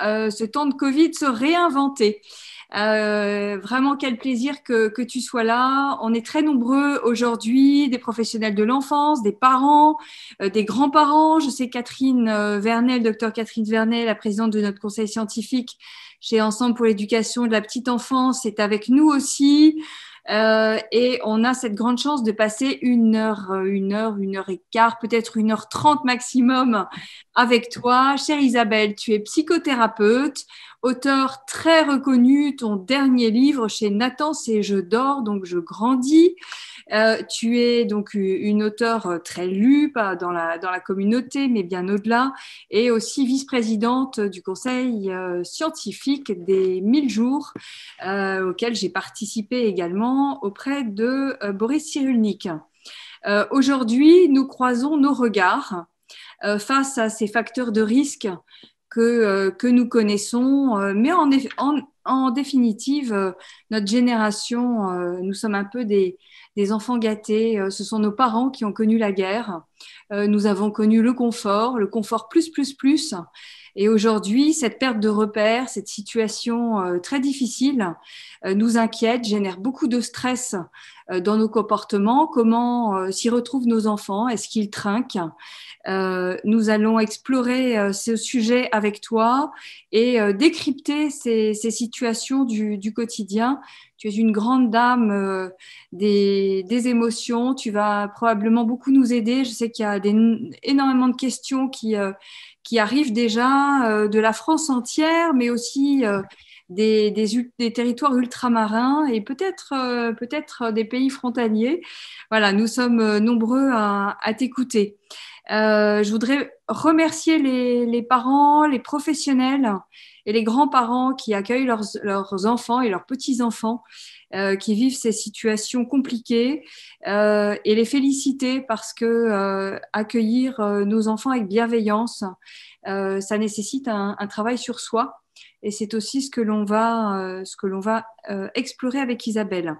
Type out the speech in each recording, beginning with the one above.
ce temps de Covid, se réinventer. Vraiment, quel plaisir que tu sois là. On est très nombreux aujourd'hui, des professionnels de l'enfance, des parents, des grands-parents. Je sais Catherine Vernel, docteur Catherine Vernel, la présidente de notre conseil scientifique chez Ensemble pour l'éducation de la petite enfance, est avec nous aussi. Et on a cette grande chance de passer une heure et quart, peut-être 1h30 maximum avec toi. Chère Isabelle, tu es psychothérapeute, auteur très reconnu. Ton dernier livre chez Nathan, c'est Je dors, donc je grandis. Tu es donc une auteure très lue, pas dans la communauté, mais bien au-delà, et aussi vice-présidente du conseil scientifique des 1000 jours, auquel j'ai participé également auprès de Boris Cyrulnik. Aujourd'hui, nous croisons nos regards face à ces facteurs de risque que nous connaissons, mais en définitive, notre génération, nous sommes un peu des enfants gâtés. Ce sont nos parents qui ont connu la guerre. Nous avons connu le confort plus, plus, plus. Et aujourd'hui, cette perte de repères, cette situation très difficile nous inquiète, génère beaucoup de stress dans nos comportements. Comment s'y retrouvent nos enfants? Est-ce qu'ils trinquent? Nous allons explorer ce sujet avec toi et décrypter ces situations du quotidien. Tu es une grande dame des émotions. Tu vas probablement beaucoup nous aider. Je sais qu'il y a énormément de questions qui arrivent déjà de la France entière, mais aussi des territoires ultramarins et peut-être des pays frontaliers. Voilà, nous sommes nombreux à t'écouter. Je voudrais remercier les parents, les professionnels et les grands-parents qui accueillent leurs enfants et leurs petits-enfants qui vivent ces situations compliquées et les féliciter parce que accueillir nos enfants avec bienveillance, ça nécessite un travail sur soi et c'est aussi ce que l'on va explorer avec Isabelle.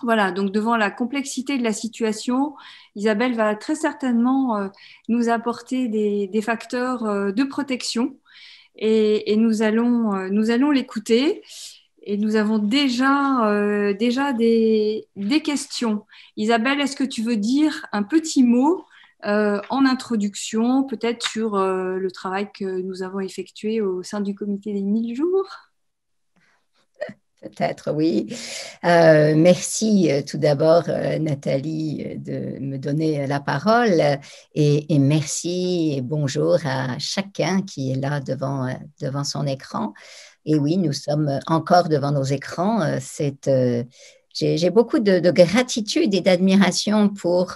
Voilà, donc devant la complexité de la situation, Isabelle va très certainement nous apporter des facteurs de protection et nous allons l'écouter. Et nous avons déjà des questions. Isabelle, est-ce que tu veux dire un petit mot en introduction, peut-être sur le travail que nous avons effectué au sein du comité des 1000 jours? Peut-être, oui. Merci tout d'abord, Nathalie, de me donner la parole et merci et bonjour à chacun qui est là devant son écran. Et oui, nous sommes encore devant nos écrans. J'ai beaucoup de gratitude et d'admiration pour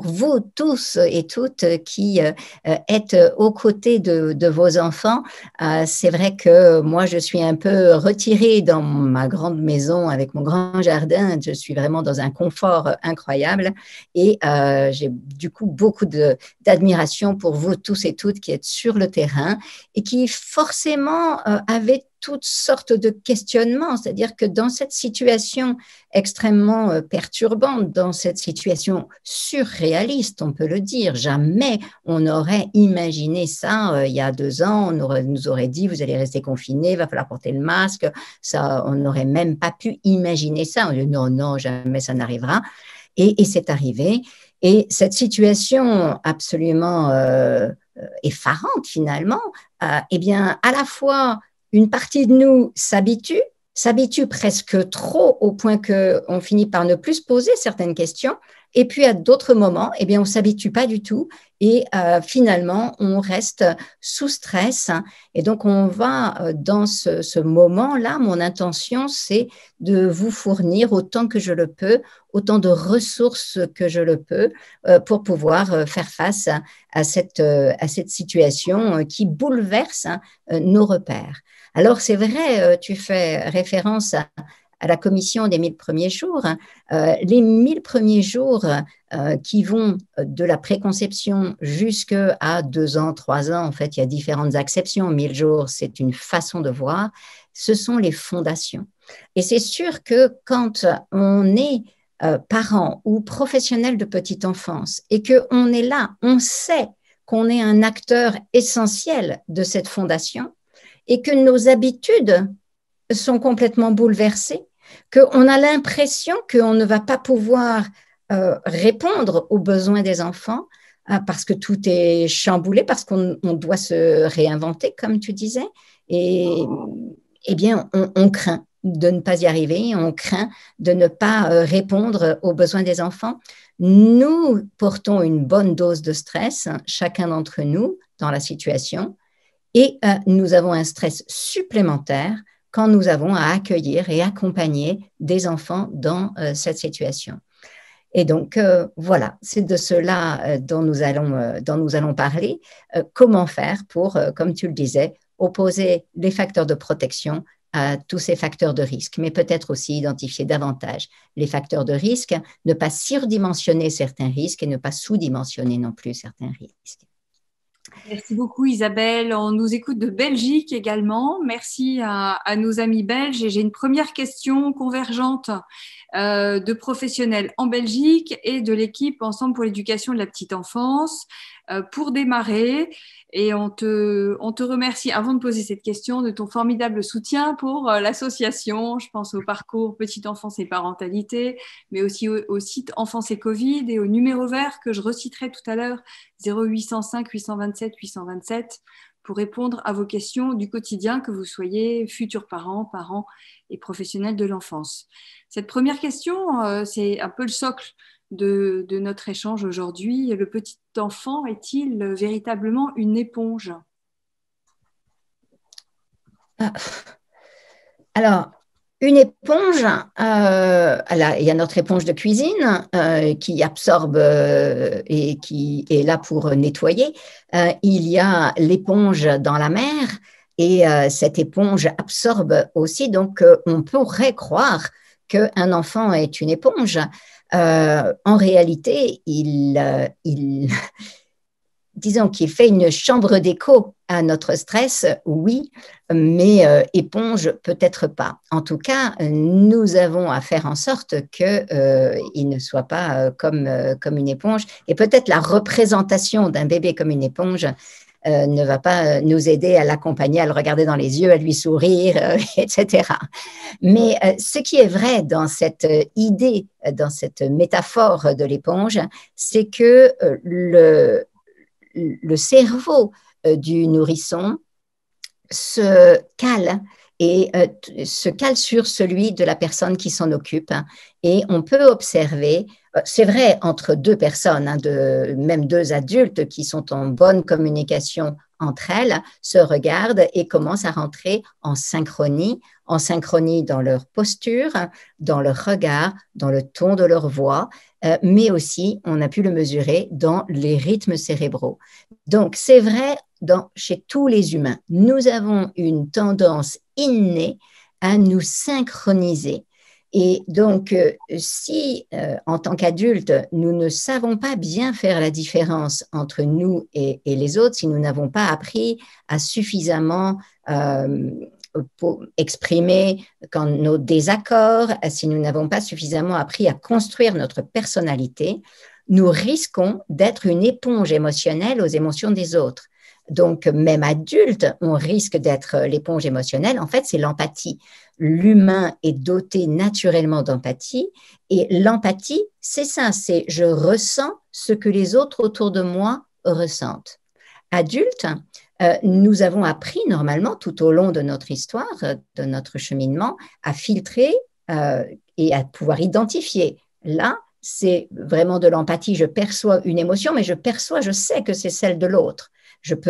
vous tous et toutes qui êtes aux côtés de vos enfants. C'est vrai que moi, je suis un peu retirée dans ma grande maison avec mon grand jardin. Je suis vraiment dans un confort incroyable et j'ai du coup beaucoup d'admiration pour vous tous et toutes qui êtes sur le terrain et qui forcément avez toutes sortes de questionnements, c'est-à-dire que dans cette situation extrêmement perturbante, dans cette situation surréaliste, on peut le dire, jamais on n'aurait imaginé ça il y a 2 ans, nous aurait dit vous allez rester confinés, il va falloir porter le masque, ça, on n'aurait même pas pu imaginer ça, on dit non, non, jamais ça n'arrivera, et c'est arrivé, et cette situation absolument effarante finalement, eh bien à la fois une partie de nous s'habitue presque trop au point qu'on finit par ne plus se poser certaines questions. Et puis à d'autres moments, eh bien, on ne s'habitue pas du tout et finalement, on reste sous stress. Et donc, on va dans ce moment-là, mon intention, c'est de vous fournir autant que je le peux, autant de ressources que je le peux pour pouvoir faire face à cette situation qui bouleverse nos repères. Alors, c'est vrai, tu fais référence à la commission des 1000 premiers jours. Les 1000 premiers jours qui vont de la préconception jusqu'à 2 ans, 3 ans, en fait, il y a différentes acceptions. 1000 jours, c'est une façon de voir. Ce sont les fondations. Et c'est sûr que quand on est parent ou professionnel de petite enfance et qu'on est là, on sait qu'on est un acteur essentiel de cette fondation et que nos habitudes sont complètement bouleversées, qu'on a l'impression qu'on ne va pas pouvoir répondre aux besoins des enfants parce que tout est chamboulé, parce qu'on doit se réinventer, comme tu disais. Et eh bien, on craint de ne pas y arriver, on craint de ne pas répondre aux besoins des enfants. Nous portons une bonne dose de stress, chacun d'entre nous, dans la situation, et nous avons un stress supplémentaire quand nous avons à accueillir et accompagner des enfants dans cette situation. Et donc, voilà, c'est de cela dont nous allons parler. Comment faire pour, comme tu le disais, opposer les facteurs de protection à tous ces facteurs de risque, mais peut-être aussi identifier davantage les facteurs de risque, ne pas surdimensionner certains risques et ne pas sous-dimensionner non plus certains risques. Merci beaucoup Isabelle. On nous écoute de Belgique également. Merci à nos amis belges. Et j'ai une première question convergente de professionnels en Belgique et de l'équipe Ensemble pour l'éducation de la petite enfance pour démarrer. Et on te remercie, avant de poser cette question, de ton formidable soutien pour l'association. Je pense au parcours Petite Enfance et Parentalité, mais aussi au site Enfance et Covid et au numéro vert que je reciterai tout à l'heure, 0805 827 827, pour répondre à vos questions du quotidien, que vous soyez futurs parents, parents et professionnels de l'enfance. Cette première question, c'est un peu le socle de notre échange aujourd'hui. Le petit enfant est-il véritablement une éponge? Alors, une éponge, il y a notre éponge de cuisine qui absorbe et qui est là pour nettoyer. Il y a l'éponge dans la mer et cette éponge absorbe aussi. Donc, on pourrait croire qu'un enfant est une éponge. En réalité, disons qu'il fait une chambre d'écho à notre stress, oui, mais éponge, peut-être pas. En tout cas, nous avons à faire en sorte qu'il ne soit pas comme une éponge. Et peut-être la représentation d'un bébé comme une éponge ne va pas nous aider à l'accompagner, à le regarder dans les yeux, à lui sourire, etc. Mais ce qui est vrai dans cette idée, dans cette métaphore de l'éponge, c'est que le cerveau du nourrisson se cale se cale sur celui de la personne qui s'en occupe. Et on peut observer, c'est vrai entre deux personnes, même deux adultes qui sont en bonne communication entre elles, se regardent et commencent à rentrer en synchronie dans leur posture, dans leur regard, dans le ton de leur voix, mais aussi, on a pu le mesurer, dans les rythmes cérébraux. Donc, c'est vrai chez tous les humains. Nous avons une tendance innée à nous synchroniser. Et donc, si en tant qu'adultes, nous ne savons pas bien faire la différence entre nous et les autres, si nous n'avons pas appris à suffisamment pour exprimer nos désaccords, si nous n'avons pas suffisamment appris à construire notre personnalité, nous risquons d'être une éponge émotionnelle aux émotions des autres. Donc, même adulte, on risque d'être l'éponge émotionnelle. En fait, c'est l'empathie. L'humain est doté naturellement d'empathie et l'empathie, c'est ça, c'est je ressens ce que les autres autour de moi ressentent. Adulte, nous avons appris normalement tout au long de notre histoire, de notre cheminement, à filtrer et à pouvoir identifier. Là, c'est vraiment de l'empathie. Je perçois une émotion, mais je sais que c'est celle de l'autre.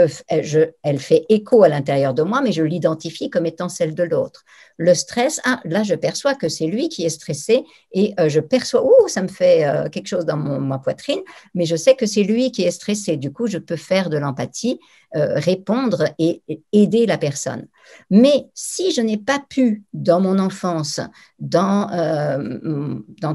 Elle fait écho à l'intérieur de moi, mais je l'identifie comme étant celle de l'autre. Le stress, là, je perçois que c'est lui qui est stressé et je perçois, ça me fait quelque chose dans ma poitrine, mais je sais que c'est lui qui est stressé. Du coup, je peux faire de l'empathie, répondre et aider la personne. Mais si je n'ai pas pu, dans mon enfance, dans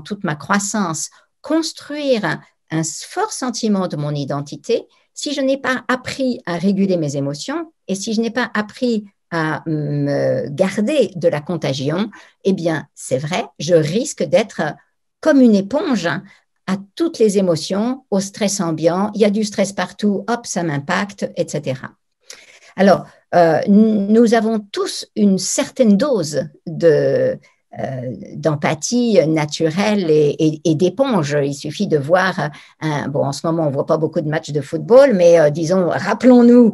toute ma croissance, construire un fort sentiment de mon identité, si je n'ai pas appris à réguler mes émotions et si je n'ai pas appris à me garder de la contagion, eh bien, c'est vrai, je risque d'être comme une éponge à toutes les émotions, au stress ambiant. Il y a du stress partout, hop, ça m'impacte, etc. Alors, nous avons tous une certaine dose d'empathie naturelle et d'éponge. Il suffit de voir, bon, en ce moment, on ne voit pas beaucoup de matchs de football, mais disons, rappelons-nous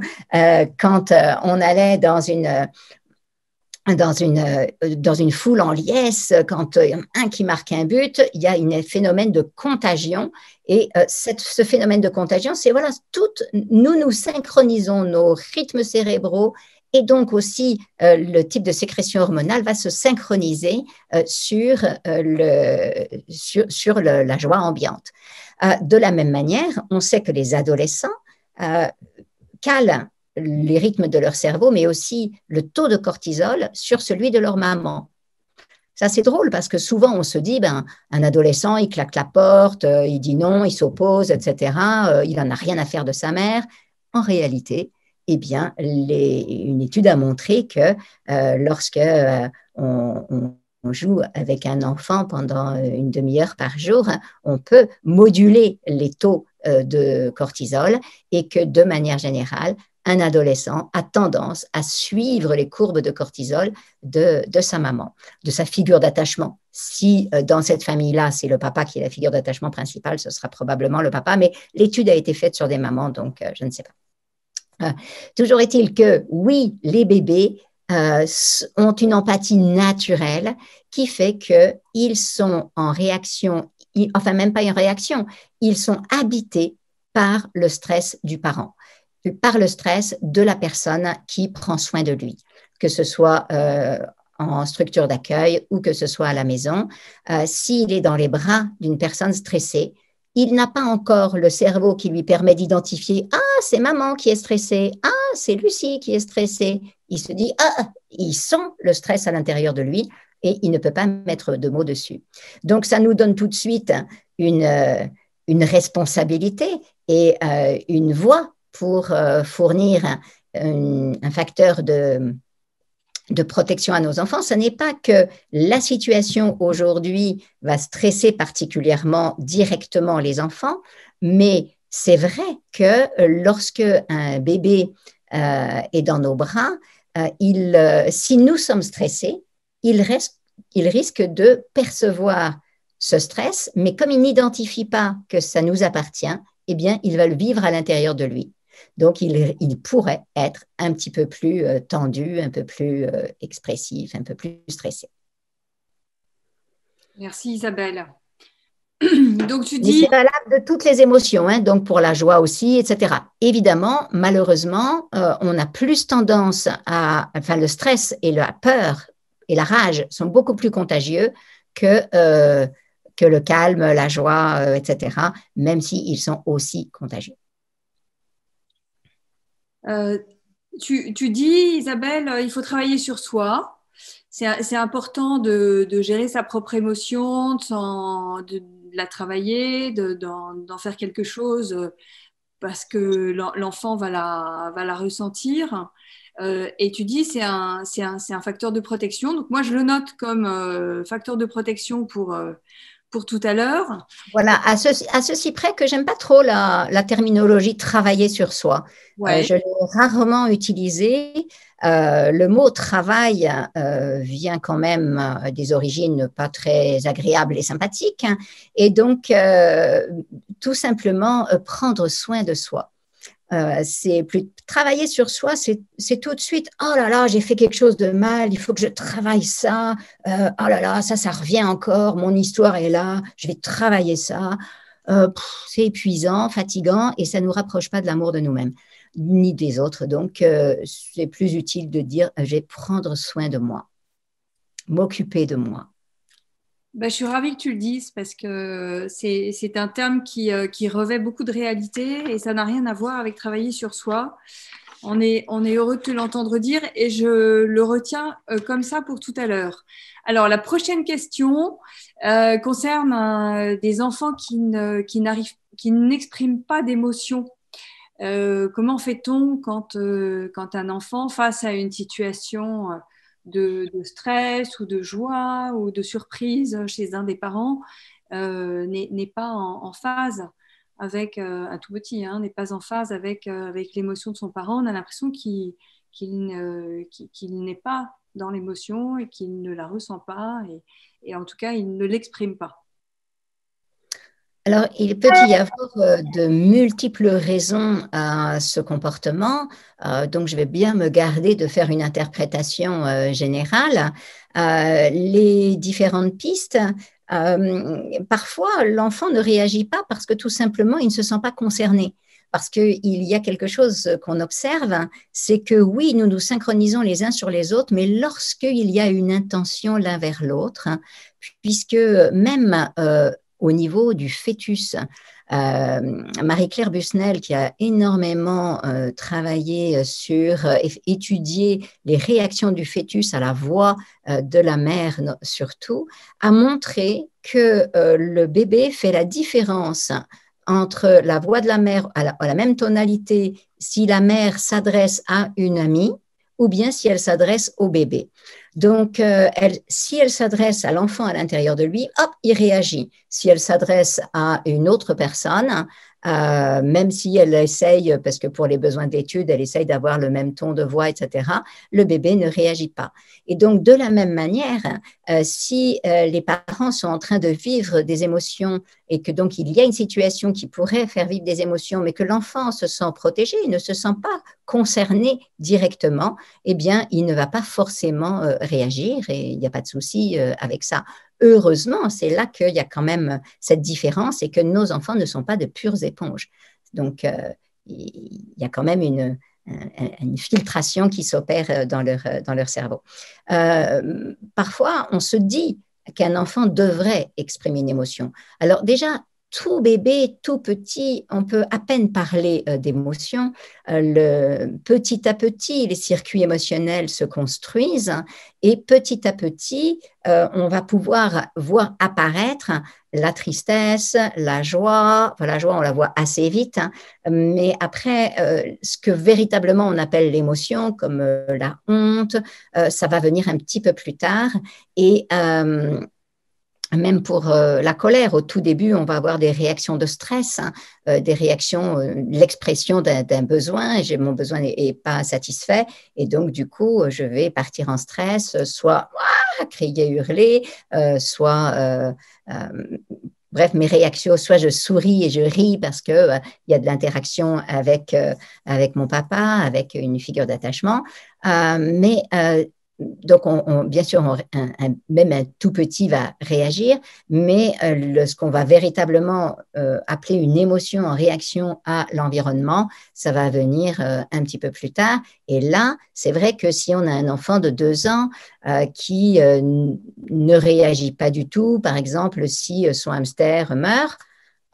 quand on allait dans une foule en liesse, quand il y en a un qui marque un but, il y a un phénomène de contagion. Et ce phénomène de contagion, c'est voilà, nous synchronisons nos rythmes cérébraux et donc aussi le type de sécrétion hormonale va se synchroniser sur la joie ambiante. De la même manière, on sait que les adolescents calent les rythmes de leur cerveau, mais aussi le taux de cortisol sur celui de leur maman. Ça, c'est drôle parce que souvent, on se dit, un adolescent, il claque la porte, il dit non, il s'oppose, etc. Il n'en a rien à faire de sa mère. En réalité, eh bien, une étude a montré que lorsque on joue avec un enfant pendant une demi-heure par jour, on peut moduler les taux de cortisol et que de manière générale, un adolescent a tendance à suivre les courbes de cortisol de sa maman, de sa figure d'attachement. Si dans cette famille-là, c'est le papa qui est la figure d'attachement principale, ce sera probablement le papa, mais l'étude a été faite sur des mamans, donc je ne sais pas. Toujours est-il que oui, les bébés ont une empathie naturelle qui fait qu'ils sont en réaction, enfin même pas une réaction, ils sont habités par le stress du parent, par le stress de la personne qui prend soin de lui, que ce soit en structure d'accueil ou que ce soit à la maison. S'il est dans les bras d'une personne stressée, il n'a pas encore le cerveau qui lui permet d'identifier « Ah, c'est maman qui est stressée. Ah, c'est Lucie qui est stressée. » Il se dit « Ah, il sent le stress à l'intérieur de lui et il ne peut pas mettre de mots dessus. » Donc, ça nous donne tout de suite une responsabilité et une voie pour fournir un facteur de protection à nos enfants. Ce n'est pas que la situation aujourd'hui va stresser particulièrement directement les enfants, mais c'est vrai que lorsque un bébé est dans nos bras, si nous sommes stressés, il risque de percevoir ce stress, mais comme il n'identifie pas que ça nous appartient, eh bien, il va le vivre à l'intérieur de lui. Donc, il pourrait être un petit peu plus tendu, un peu plus expressif, un peu plus stressé. Merci Isabelle. Donc, mais c'est valable de toutes les émotions, hein, donc pour la joie aussi, etc. Évidemment, malheureusement, on a plus tendance enfin, le stress et la peur et la rage sont beaucoup plus contagieux que le calme, la joie, etc., même s'ils sont aussi contagieux. Tu dis, Isabelle, il faut travailler sur soi. C'est important de gérer sa propre émotion, de la travailler, d'en faire quelque chose parce que l'enfant va la ressentir. Et tu dis, c'est un facteur de protection. Donc, moi, je le note comme facteur de protection pour tout à l'heure. Voilà, à ceci près que j'aime pas trop la terminologie travailler sur soi. Ouais. Je l'ai rarement utilisé. Le mot travail vient quand même des origines pas très agréables et sympathiques. Hein, et donc, tout simplement, prendre soin de soi. C'est plus travailler sur soi, c'est tout de suite oh là là, j'ai fait quelque chose de mal, il faut que je travaille ça, oh là là, ça revient encore, mon histoire est là, je vais travailler ça. C'est épuisant, fatigant et ça ne nous rapproche pas de l'amour de nous-mêmes ni des autres. Donc, c'est plus utile de dire je vais prendre soin de moi, m'occuper de moi. Ben, je suis ravie que tu le dises parce que c'est un terme qui revêt beaucoup de réalité et ça n'a rien à voir avec travailler sur soi. On est heureux de te l'entendre dire et je le retiens comme ça pour tout à l'heure. Alors, la prochaine question concerne des enfants qui n'expriment pas d'émotion. Comment fait-on quand un enfant, face à une situation de stress ou de joie ou de surprise chez un des parents, n'est pas en phase avec un tout petit, hein, n'est pas en phase avec l'émotion de son parent. On a l'impression qu'il n'est pas dans l'émotion et qu'il ne la ressent pas et en tout cas, il ne l'exprime pas. Alors, il peut y avoir de multiples raisons à ce comportement, donc je vais bien me garder de faire une interprétation générale. Les différentes pistes, parfois l'enfant ne réagit pas parce que tout simplement il ne se sent pas concerné. Parce qu'il y a quelque chose qu'on observe, c'est que oui, nous nous synchronisons les uns sur les autres, mais lorsqu'il y a une intention l'un vers l'autre, puisque même au niveau du fœtus. Marie-Claire Busnel, qui a énormément travaillé sur étudier les réactions du fœtus à la voix de la mère surtout, a montré que le bébé fait la différence entre la voix de la mère à la même tonalité si la mère s'adresse à une amie ou bien si elle s'adresse au bébé. Donc, si elle s'adresse à l'enfant à l'intérieur de lui, hop, il réagit. Si elle s'adresse à une autre personne, même si elle essaye, parce que pour les besoins d'études, elle essaye d'avoir le même ton de voix, etc., le bébé ne réagit pas. Et donc, de la même manière, si les parents sont en train de vivre des émotions et que donc il y a une situation qui pourrait faire vivre des émotions, mais que l'enfant se sent protégé, il ne se sent pas concerné directement, eh bien, il ne va pas forcément réagir et il n'y a pas de souci avec ça. Heureusement, c'est là qu'il y a quand même cette différence et que nos enfants ne sont pas de pures éponges. Donc, il y a quand même une filtration qui s'opère dans leur cerveau. Parfois, on se dit qu'un enfant devrait exprimer une émotion. Alors déjà, tout bébé, tout petit, on peut à peine parler d'émotions. Petit à petit, les circuits émotionnels se construisent et petit à petit, on va pouvoir voir apparaître la tristesse, la joie. Enfin, la joie, on la voit assez vite, hein, mais après, ce que véritablement on appelle l'émotion, comme la honte, ça va venir un petit peu plus tard et même pour la colère, au tout début, on va avoir des réactions de stress, hein, des réactions, l'expression d'un besoin, mon besoin n'est pas satisfait, et donc du coup, je vais partir en stress, soit crier, hurler, soit, bref, mes réactions, soit je souris et je ris parce qu'il y a de l'interaction avec mon papa, avec une figure d'attachement, mais donc, bien sûr, même un tout petit va réagir, mais ce qu'on va véritablement appeler une émotion en réaction à l'environnement, ça va venir un petit peu plus tard. Et là, c'est vrai que si on a un enfant de 2 ans qui ne réagit pas du tout, par exemple, si son hamster meurt,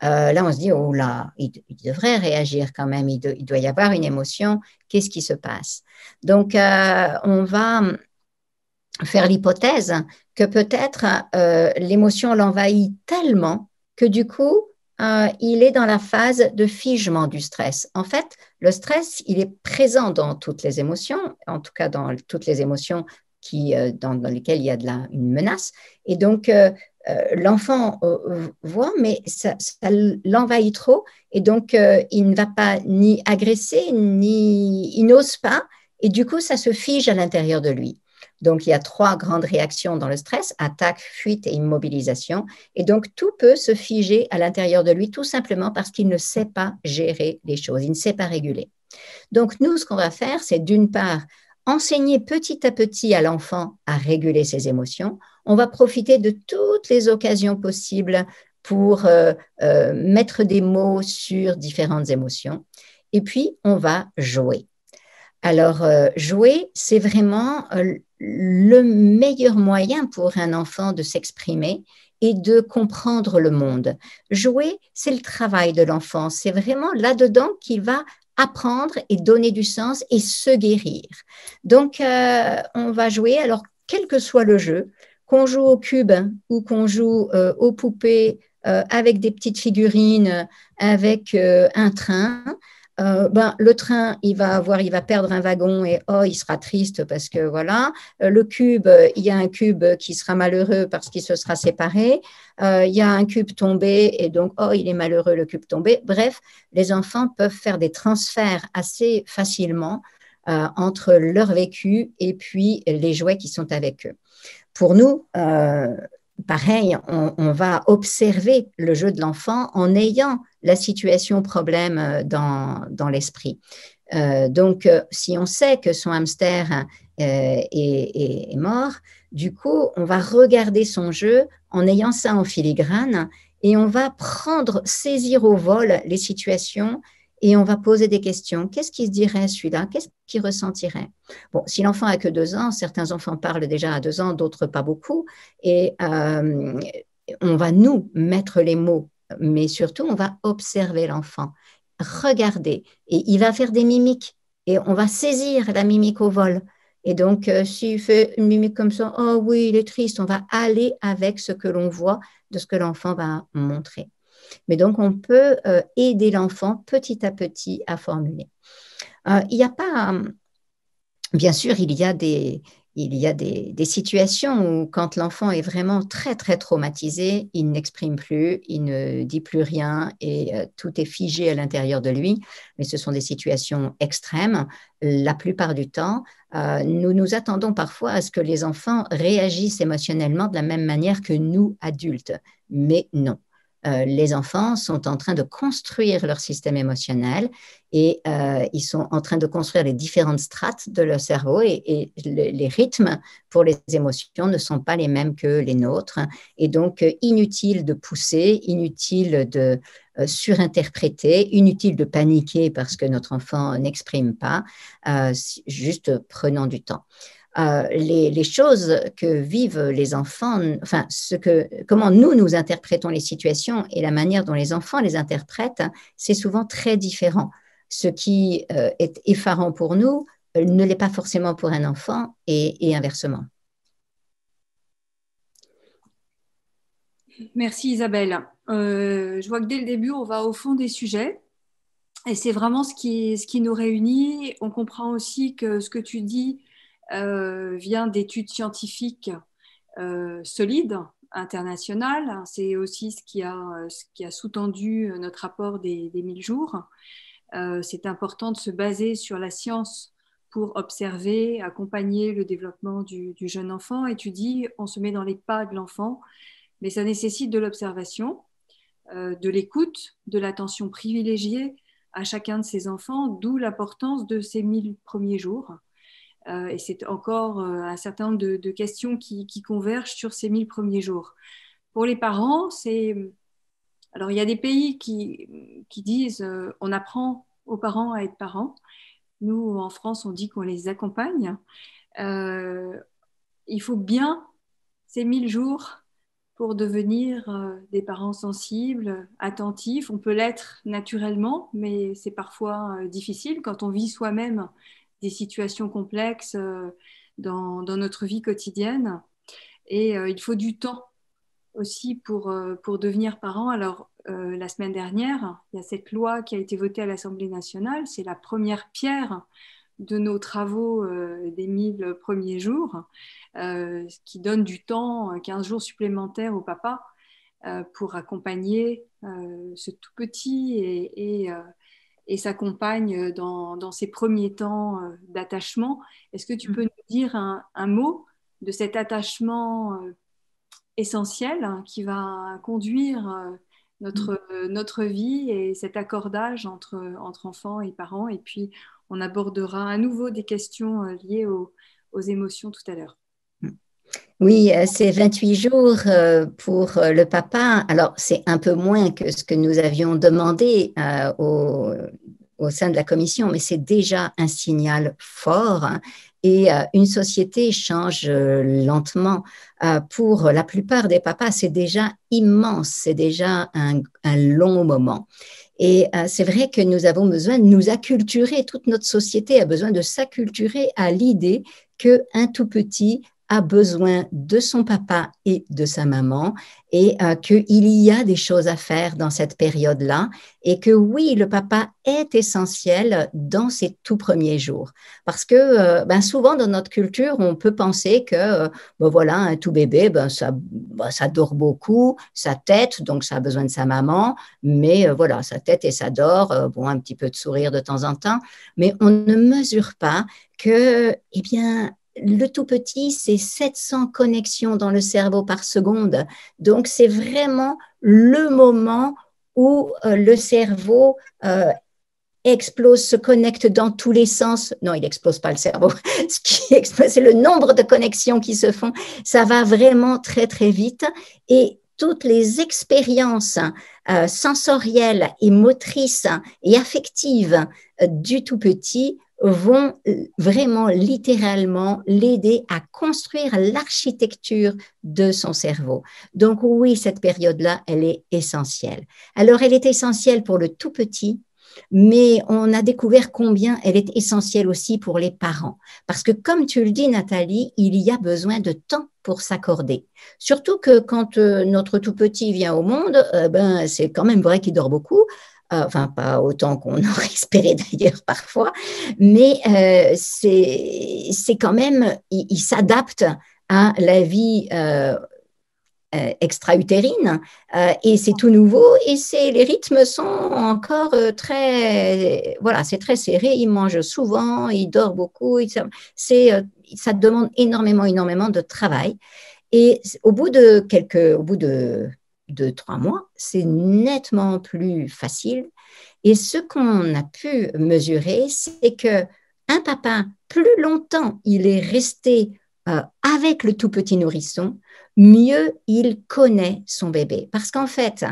là, on se dit, oh là, il devrait réagir quand même, il doit y avoir une émotion, qu'est-ce qui se passe? Donc, on va faire l'hypothèse que peut-être l'émotion l'envahit tellement que du coup, il est dans la phase de figement du stress. En fait, le stress, il est présent dans toutes les émotions, en tout cas dans toutes les émotions dans lesquelles il y a une menace. Et donc, l'enfant voit, mais ça l'envahit trop, et donc il ne va pas ni agresser, ni il n'ose pas, et du coup, ça se fige à l'intérieur de lui. Donc, il y a 3 grandes réactions dans le stress, attaque, fuite et immobilisation. Et donc, tout peut se figer à l'intérieur de lui tout simplement parce qu'il ne sait pas gérer les choses, il ne sait pas réguler. Donc, nous, ce qu'on va faire, c'est d'une part, enseigner petit à petit à l'enfant à réguler ses émotions. On va profiter de toutes les occasions possibles pour mettre des mots sur différentes émotions. Et puis, on va jouer. Alors, jouer, c'est vraiment le meilleur moyen pour un enfant de s'exprimer et de comprendre le monde. Jouer, c'est le travail de l'enfant. C'est vraiment là-dedans qu'il va apprendre et donner du sens et se guérir. Donc, on va jouer, alors quel que soit le jeu, qu'on joue au cube ou qu'on joue aux poupées avec des petites figurines, avec un train, Le train, il va perdre un wagon et oh, il sera triste parce que voilà. Le cube, il y a un cube qui sera malheureux parce qu'il se sera séparé. Il y a un cube tombé et donc oh, il est malheureux le cube tombé. Bref, les enfants peuvent faire des transferts assez facilement entre leur vécu et puis les jouets qui sont avec eux. Pour nous, pareil, on va observer le jeu de l'enfant en ayant la situation problème dans l'esprit. Donc, si on sait que son hamster est mort, du coup, on va regarder son jeu en ayant ça en filigrane et on va saisir au vol les situations et on va poser des questions. Qu'est-ce qu'il se dirait celui-là? Qu'est-ce qu'il ressentirait? Bon, si l'enfant a que 2 ans, certains enfants parlent déjà à 2 ans, d'autres pas beaucoup. Et on va nous mettre les mots, mais surtout on va observer l'enfant, regarder. Et il va faire des mimiques et on va saisir la mimique au vol. Et donc, s'il fait une mimique comme ça, oh oui, il est triste, on va aller avec ce que l'on voit de ce que l'enfant va montrer. Mais donc, on peut aider l'enfant petit à petit à formuler. Il n'y a pas, bien sûr, il y a des situations où quand l'enfant est vraiment très, très traumatisé, il n'exprime plus, il ne dit plus rien et tout est figé à l'intérieur de lui. Mais ce sont des situations extrêmes. La plupart du temps, nous nous attendons parfois à ce que les enfants réagissent émotionnellement de la même manière que nous, adultes. Mais non. Les enfants sont en train de construire leur système émotionnel et ils sont en train de construire les différentes strates de leur cerveau et les rythmes pour les émotions ne sont pas les mêmes que les nôtres. Et donc, inutile de pousser, inutile de surinterpréter, inutile de paniquer parce que notre enfant n'exprime pas, juste prenons du temps. Les choses que vivent les enfants, enfin, comment nous interprétons les situations et la manière dont les enfants les interprètent, c'est souvent très différent. Ce qui est effarant pour nous ne l'est pas forcément pour un enfant et inversement. Merci Isabelle. Je vois que dès le début, on va au fond des sujets. Et c'est vraiment ce qui nous réunit. On comprend aussi que ce que tu dis vient d'études scientifiques solides, internationales. C'est aussi ce qui a sous-tendu notre rapport des 1000 jours. C'est important de se baser sur la science pour observer, accompagner le développement du jeune enfant. Et tu dis, on se met dans les pas de l'enfant, mais ça nécessite de l'observation, de l'écoute, de l'attention privilégiée à chacun de ces enfants, d'où l'importance de ces 1000 premiers jours. Et c'est encore un certain nombre de questions qui convergent sur ces 1000 premiers jours. Pour les parents, alors il y a des pays qui disent on apprend aux parents à être parents. Nous, en France, on dit qu'on les accompagne. Il faut bien ces 1000 jours pour devenir des parents sensibles, attentifs. On peut l'être naturellement, mais c'est parfois difficile quand on vit soi-même des situations complexes dans notre vie quotidienne. Et il faut du temps aussi pour devenir parent. Alors, la semaine dernière, il y a cette loi qui a été votée à l'Assemblée nationale. C'est la première pierre de nos travaux des 1000 premiers jours, qui donne du temps, 15 jours supplémentaires au papa pour accompagner ce tout petit et sa compagne dans ses premiers temps d'attachement. Est-ce que tu peux nous dire un mot de cet attachement essentiel qui va conduire notre vie et cet accordage entre enfants et parents? Et puis, on abordera à nouveau des questions liées aux émotions tout à l'heure. Oui, c'est 28 jours pour le papa. Alors, c'est un peu moins que ce que nous avions demandé au sein de la commission, mais c'est déjà un signal fort. Et une société change lentement. Pour la plupart des papas, c'est déjà immense, c'est déjà un long moment. Et c'est vrai que nous avons besoin de nous acculturer, toute notre société a besoin de s'acculturer à l'idée qu'un tout petit a besoin de son papa et de sa maman et qu'il y a des choses à faire dans cette période-là et que oui, le papa est essentiel dans ces tout premiers jours. Parce que souvent dans notre culture, on peut penser que voilà, un tout bébé, ça dort beaucoup, sa tête, donc ça a besoin de sa maman, mais voilà, sa tête et ça dort, un petit peu de sourire de temps en temps, mais on ne mesure pas que, eh bien, le tout petit, c'est 700 connexions dans le cerveau par seconde. Donc, c'est vraiment le moment où le cerveau explose, se connecte dans tous les sens. Non, il n'explose pas le cerveau. Ce qui explose, c'est le nombre de connexions qui se font. Ça va vraiment très, très vite. Et toutes les expériences sensorielles et motrices et affectives du tout petit vont vraiment littéralement l'aider à construire l'architecture de son cerveau. Donc oui, cette période-là, elle est essentielle. Alors, elle est essentielle pour le tout petit, mais on a découvert combien elle est essentielle aussi pour les parents. Parce que comme tu le dis, Nathalie, il y a besoin de temps pour s'accorder. Surtout que quand notre tout petit vient au monde, c'est quand même vrai qu'il dort beaucoup. Enfin, pas autant qu'on aurait espéré d'ailleurs parfois, mais c'est quand même, il s'adapte à la vie extra-utérine et c'est tout nouveau et les rythmes sont encore c'est très serré, il mange souvent, il dort beaucoup, ça demande énormément de travail et au bout de 2-3 mois, c'est nettement plus facile et ce qu'on a pu mesurer, c'est que un papa, plus longtemps il est resté avec le tout petit nourrisson, mieux il connaît son bébé. Parce qu'en fait,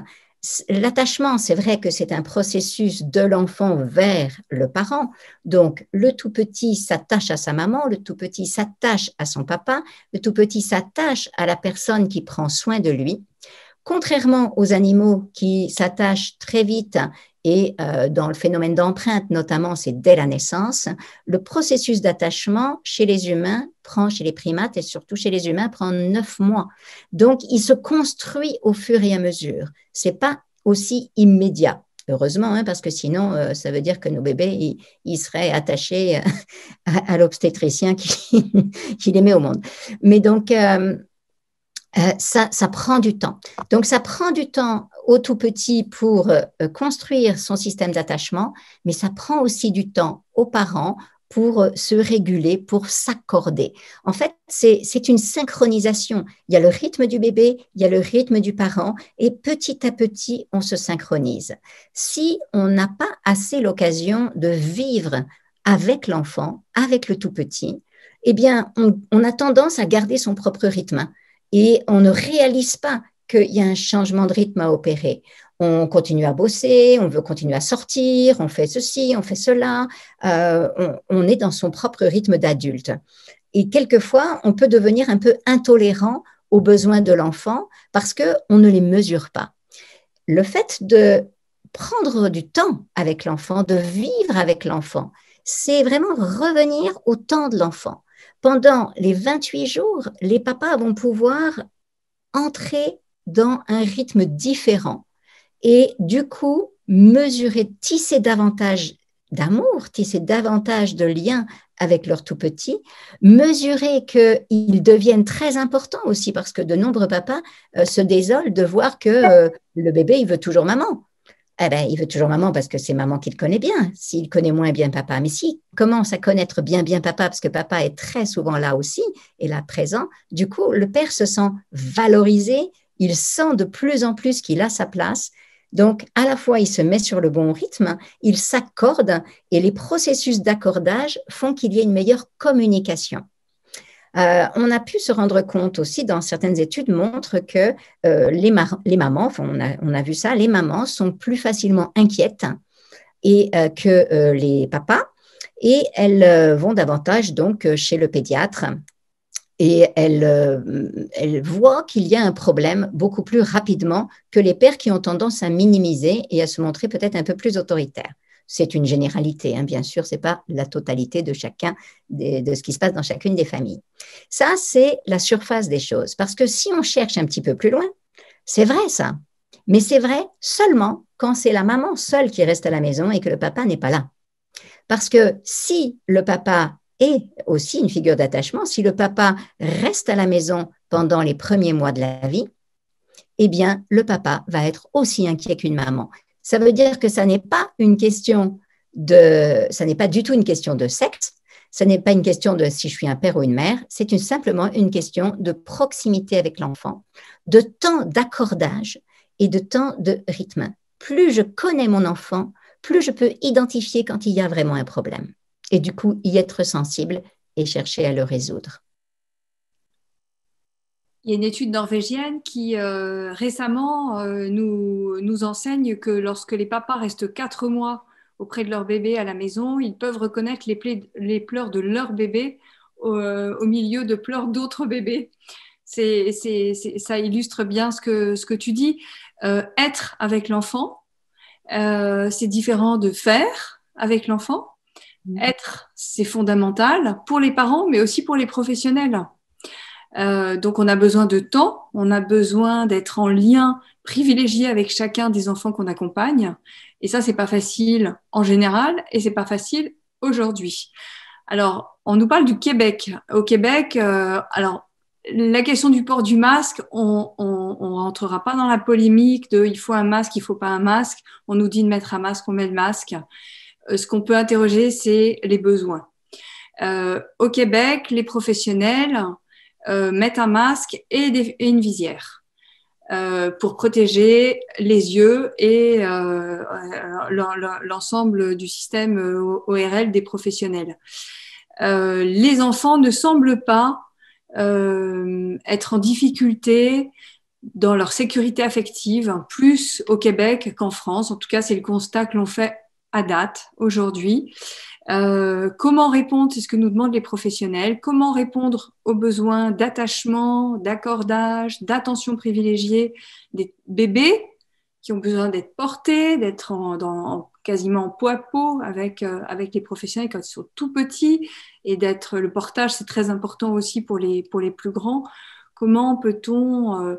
l'attachement, c'est vrai que c'est un processus de l'enfant vers le parent. Donc, le tout petit s'attache à sa maman, le tout petit s'attache à son papa, le tout petit s'attache à la personne qui prend soin de lui. Contrairement aux animaux qui s'attachent très vite et dans le phénomène d'empreinte, notamment, c'est dès la naissance, le processus d'attachement chez les humains chez les primates et surtout chez les humains, prend 9 mois. Donc, il se construit au fur et à mesure. Ce n'est pas aussi immédiat. Heureusement, hein, parce que sinon, ça veut dire que nos bébés, ils seraient attachés à l'obstétricien qui les met au monde. Mais donc, ça prend du temps. Donc, ça prend du temps au tout petit pour construire son système d'attachement, mais ça prend aussi du temps aux parents pour se réguler, pour s'accorder. En fait, c'est une synchronisation. Il y a le rythme du bébé, il y a le rythme du parent, et petit à petit, on se synchronise. Si on n'a pas assez l'occasion de vivre avec l'enfant, avec le tout petit, eh bien, on a tendance à garder son propre rythme. Et on ne réalise pas qu'il y a un changement de rythme à opérer. On continue à bosser, on veut continuer à sortir, on fait ceci, on fait cela. On est dans son propre rythme d'adulte. Et quelquefois, on peut devenir un peu intolérant aux besoins de l'enfant parce qu'on ne les mesure pas. Le fait de prendre du temps avec l'enfant, de vivre avec l'enfant, c'est vraiment revenir au temps de l'enfant. Pendant les 28 jours, les papas vont pouvoir entrer dans un rythme différent et du coup, mesurer, tisser davantage d'amour, tisser davantage de liens avec leur tout petit, mesurer qu'ils deviennent très importants aussi parce que de nombreux papas se désolent de voir que le bébé, il veut toujours maman. Eh ben, il veut toujours maman parce que c'est maman qui le connaît bien. S'il connaît moins bien papa, mais s'il commence à connaître bien papa, parce que papa est très souvent là aussi et là présent, du coup, le père se sent valorisé, il sent de plus en plus qu'il a sa place. Donc, à la fois, il se met sur le bon rythme, il s'accorde et les processus d'accordage font qu'il y ait une meilleure communication. On a pu se rendre compte aussi, dans certaines études, montrent que les mamans, enfin, on a vu ça, les mamans sont plus facilement inquiètes que les papas et elles vont davantage donc chez le pédiatre et elles voient qu'il y a un problème beaucoup plus rapidement que les pères qui ont tendance à minimiser et à se montrer peut-être un peu plus autoritaires. C'est une généralité, hein, bien sûr, ce n'est pas la totalité de chacun, de ce qui se passe dans chacune des familles. Ça, c'est la surface des choses. Parce que si on cherche un petit peu plus loin, c'est vrai ça. Mais c'est vrai seulement quand c'est la maman seule qui reste à la maison et que le papa n'est pas là. Parce que si le papa est aussi une figure d'attachement, si le papa reste à la maison pendant les premiers mois de la vie, eh bien, le papa va être aussi inquiet qu'une maman. Ça veut dire que ça n'est pas ça n'est pas du tout une question de sexe, ce n'est pas une question de si je suis un père ou une mère, c'est simplement une question de proximité avec l'enfant, de temps d'accordage et de temps de rythme. Plus je connais mon enfant, plus je peux identifier quand il y a vraiment un problème. Et du coup, y être sensible et chercher à le résoudre. Il y a une étude norvégienne qui récemment nous enseigne que lorsque les papas restent 4 mois auprès de leur bébé à la maison, ils peuvent reconnaître les pleurs de leur bébé au milieu de pleurs d'autres bébés. Ça illustre bien ce que tu dis. Être avec l'enfant, c'est différent de faire avec l'enfant. Être, c'est fondamental pour les parents, mais aussi pour les professionnels. Donc, on a besoin de temps, on a besoin d'être en lien privilégié avec chacun des enfants qu'on accompagne. Et ça, c'est pas facile en général et c'est pas facile aujourd'hui. Alors, on nous parle du Québec. Au Québec, alors, la question du port du masque, on rentrera pas dans la polémique de il faut un masque, il faut pas un masque. On nous dit de mettre un masque, on met le masque. Ce qu'on peut interroger, c'est les besoins. Au Québec, les professionnels mettent un masque et une visière pour protéger les yeux et l'ensemble du système ORL des professionnels. Les enfants ne semblent pas être en difficulté dans leur sécurité affective, plus au Québec qu'en France. En tout cas, c'est le constat que l'on fait à date aujourd'hui. Comment répondre, c'est ce que nous demandent les professionnels, comment répondre aux besoins d'attachement, d'accordage, d'attention privilégiée des bébés qui ont besoin d'être portés, d'être quasiment en peau à peau avec les professionnels quand ils sont tout petits, et le portage, c'est très important aussi pour les plus grands. Comment peut-on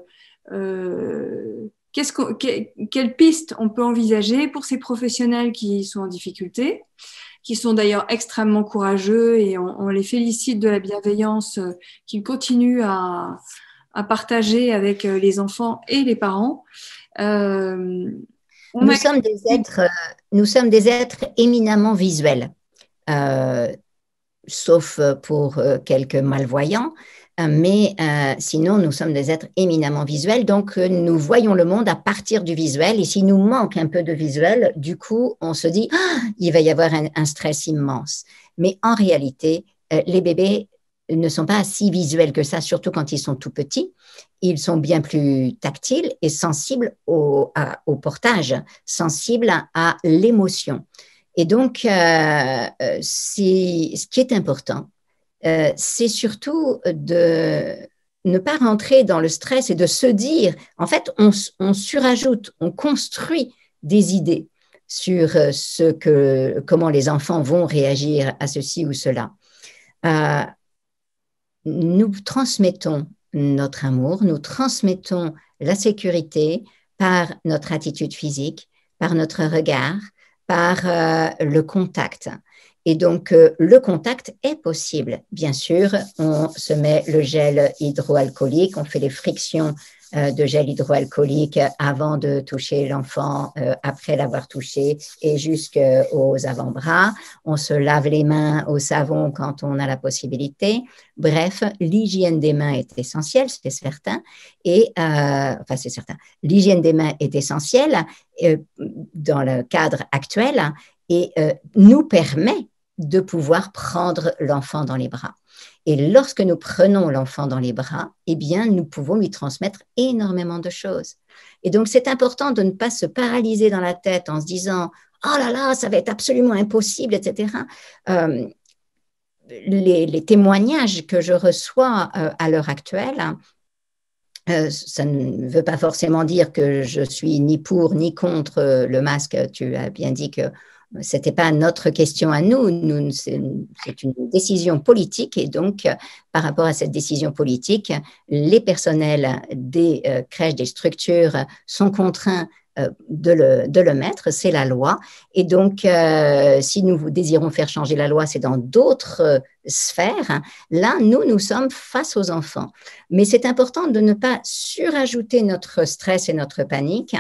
quelle piste on peut envisager pour ces professionnels qui sont en difficulté, qui sont d'ailleurs extrêmement courageux, et on les félicite de la bienveillance qu'ils continuent à partager avec les enfants et les parents. Nous sommes des êtres éminemment visuels, sauf pour quelques malvoyants. Mais sinon, nous sommes des êtres éminemment visuels, donc nous voyons le monde à partir du visuel. Et s'il nous manque un peu de visuel, du coup, on se dit il va y avoir un stress immense. Mais en réalité, les bébés ne sont pas si visuels que ça, surtout quand ils sont tout petits. Ils sont bien plus tactiles et sensibles au portage, sensibles à l'émotion. Et donc, ce qui est important, c'est surtout de ne pas rentrer dans le stress et de se dire, en fait, on surajoute, on construit des idées sur comment les enfants vont réagir à ceci ou cela. Nous transmettons notre amour, nous transmettons la sécurité par notre attitude physique, par notre regard, par le contact. Et donc, le contact est possible. Bien sûr, on se met le gel hydroalcoolique, on fait les frictions de gel hydroalcoolique avant de toucher l'enfant, après l'avoir touché et jusqu'aux avant-bras. On se lave les mains au savon quand on a la possibilité. Bref, l'hygiène des mains est essentielle, c'est certain. Et, c'est certain. L'hygiène des mains est essentielle dans le cadre actuel et nous permet de pouvoir prendre l'enfant dans les bras. Et lorsque nous prenons l'enfant dans les bras, eh bien, nous pouvons lui transmettre énormément de choses. Et donc, c'est important de ne pas se paralyser dans la tête en se disant « Oh là là, ça va être absolument impossible, etc. » Les témoignages que je reçois à l'heure actuelle, ça ne veut pas forcément dire que je suis ni pour ni contre le masque. Tu as bien dit que c'était pas notre question à nous, c'est une décision politique et donc, par rapport à cette décision politique, les personnels des crèches, des structures sont contraints de le mettre, c'est la loi. Et donc, si nous désirons faire changer la loi, c'est dans d'autres sphères. Là, nous sommes face aux enfants. Mais c'est important de ne pas surajouter notre stress et notre panique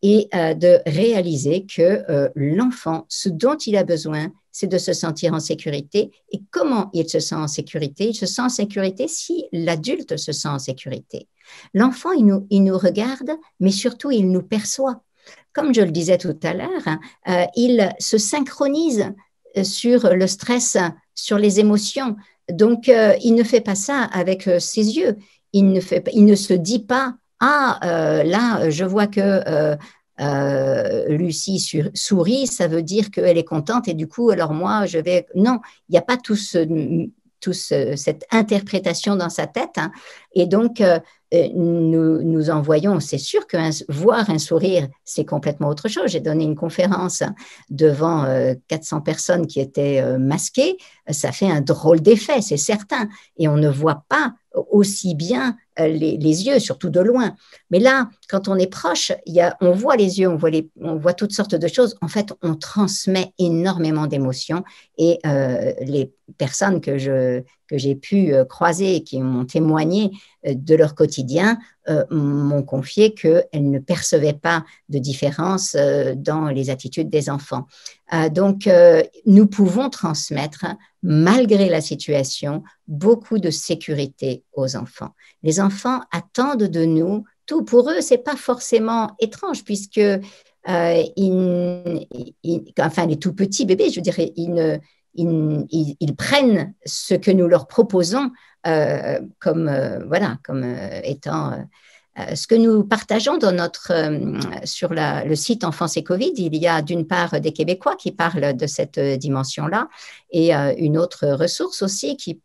et de réaliser que l'enfant, ce dont il a besoin, c'est de se sentir en sécurité. Et comment il se sent en sécurité? Il se sent en sécurité si l'adulte se sent en sécurité. L'enfant, il nous regarde, mais surtout, il nous perçoit. Comme je le disais tout à l'heure, il se synchronise sur le stress, sur les émotions. Donc, il ne fait pas ça avec ses yeux. Il ne se dit pas, ah, là, je vois que Lucie sourit, ça veut dire qu'elle est contente et du coup, alors moi, je vais… Non, il n'y a pas cette interprétation dans sa tête. Hein. Et donc, nous en voyons, c'est sûr que voir un sourire, c'est complètement autre chose. J'ai donné une conférence devant 400 personnes qui étaient masquées. Ça fait un drôle d'effet, c'est certain. Et on ne voit pas aussi bien les yeux, surtout de loin. Mais là, quand on est proche, on voit les yeux, on voit toutes sortes de choses. En fait, on transmet énormément d'émotions et les personnes que j'ai pu croiser et qui m'ont témoigné de leur quotidien m'ont confié qu'elles ne percevaient pas de différence dans les attitudes des enfants. Donc, nous pouvons transmettre, malgré la situation, beaucoup de sécurité aux enfants. Les enfants attendent de nous tout. Pour eux, ce n'est pas forcément étrange puisque enfin, les tout petits bébés, je dirais, ils prennent ce que nous leur proposons comme étant ce que nous partageons sur le site Enfance et Covid. Il y a d'une part des Québécois qui parlent de cette dimension-là et une autre ressource aussi qui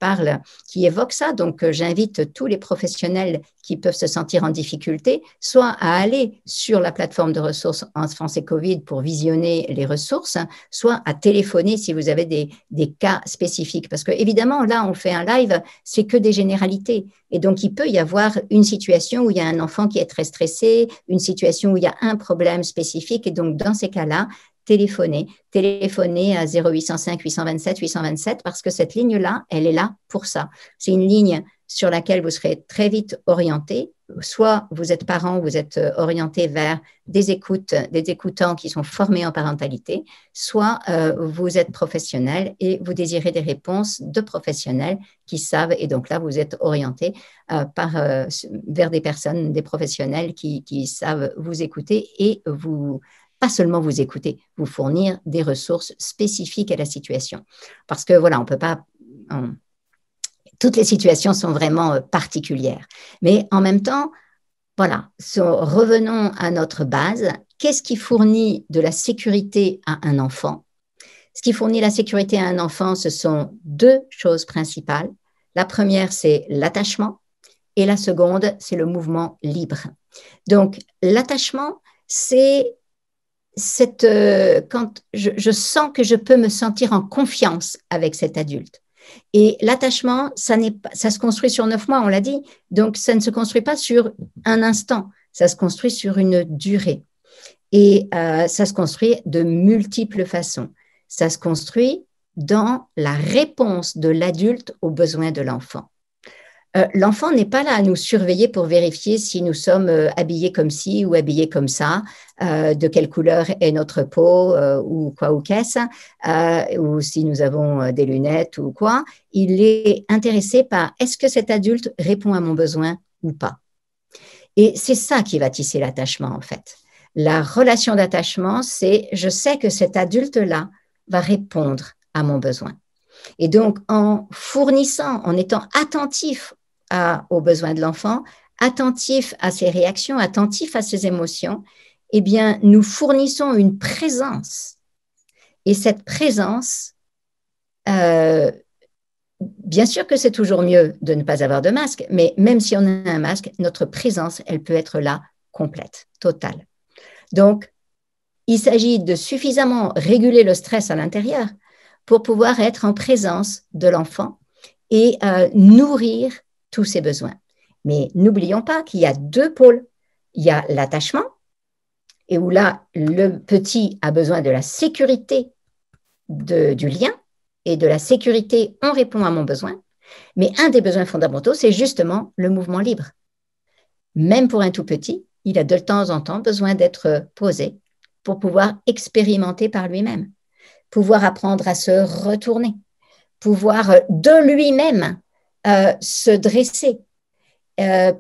évoque ça. Donc, j'invite tous les professionnels qui peuvent se sentir en difficulté, soit à aller sur la plateforme de ressources Enfance et Covid pour visionner les ressources, soit à téléphoner si vous avez des cas spécifiques. Parce que, évidemment, là, on fait un live, c'est que des généralités. Et donc, il peut y avoir une situation où il y a un enfant qui est très stressé, une situation où il y a un problème spécifique. Et donc, dans ces cas-là, téléphonez à 0805 827 827 parce que cette ligne-là, elle est là pour ça. C'est une ligne sur laquelle vous serez très vite orienté. Soit vous êtes parent, vous êtes orienté vers des écoutants qui sont formés en parentalité, soit vous êtes professionnel et vous désirez des réponses de professionnels qui savent, et donc là, vous êtes orienté vers des personnes, des professionnels qui savent vous écouter et pas seulement vous écouter, vous fournir des ressources spécifiques à la situation. Parce que voilà, on peut pas… toutes les situations sont vraiment particulières. Mais en même temps, voilà, revenons à notre base. Qu'est-ce qui fournit de la sécurité à un enfant? Ce qui fournit la sécurité à un enfant, ce sont deux choses principales. La première, c'est l'attachement et la seconde, c'est le mouvement libre. Donc, l'attachement, c'est quand je sens que je peux me sentir en confiance avec cet adulte. Et l'attachement, ça se construit sur 9 mois, on l'a dit. Donc, ça ne se construit pas sur un instant. Ça se construit sur une durée. Et ça se construit de multiples façons. Ça se construit dans la réponse de l'adulte aux besoins de l'enfant. L'enfant n'est pas là à nous surveiller pour vérifier si nous sommes habillés comme ci ou habillés comme ça, de quelle couleur est notre peau ou quoi ou qu'est-ce, ou si nous avons des lunettes ou quoi. Il est intéressé par est-ce que cet adulte répond à mon besoin ou pas. Et c'est ça qui va tisser l'attachement en fait. La relation d'attachement, c'est je sais que cet adulte-là va répondre à mon besoin. Et donc, en fournissant, en étant attentif aux besoins de l'enfant, attentif à ses réactions, attentif à ses émotions, eh bien, nous fournissons une présence. Et cette présence, bien sûr que c'est toujours mieux de ne pas avoir de masque, mais même si on a un masque, notre présence, elle peut être là, complète, totale. Donc, Il s'agit de suffisamment réguler le stress à l'intérieur pour pouvoir être en présence de l'enfant et nourrir tous ses besoins. Mais n'oublions pas qu'il y a deux pôles. Il y a l'attachement, et où là, le petit a besoin de la sécurité du lien et de la sécurité, on répond à mon besoin. Mais un des besoins fondamentaux, c'est justement le mouvement libre. Même pour un tout petit, il a de temps en temps besoin d'être posé pour pouvoir expérimenter par lui-même, pouvoir apprendre à se retourner, pouvoir de lui-même se dresser,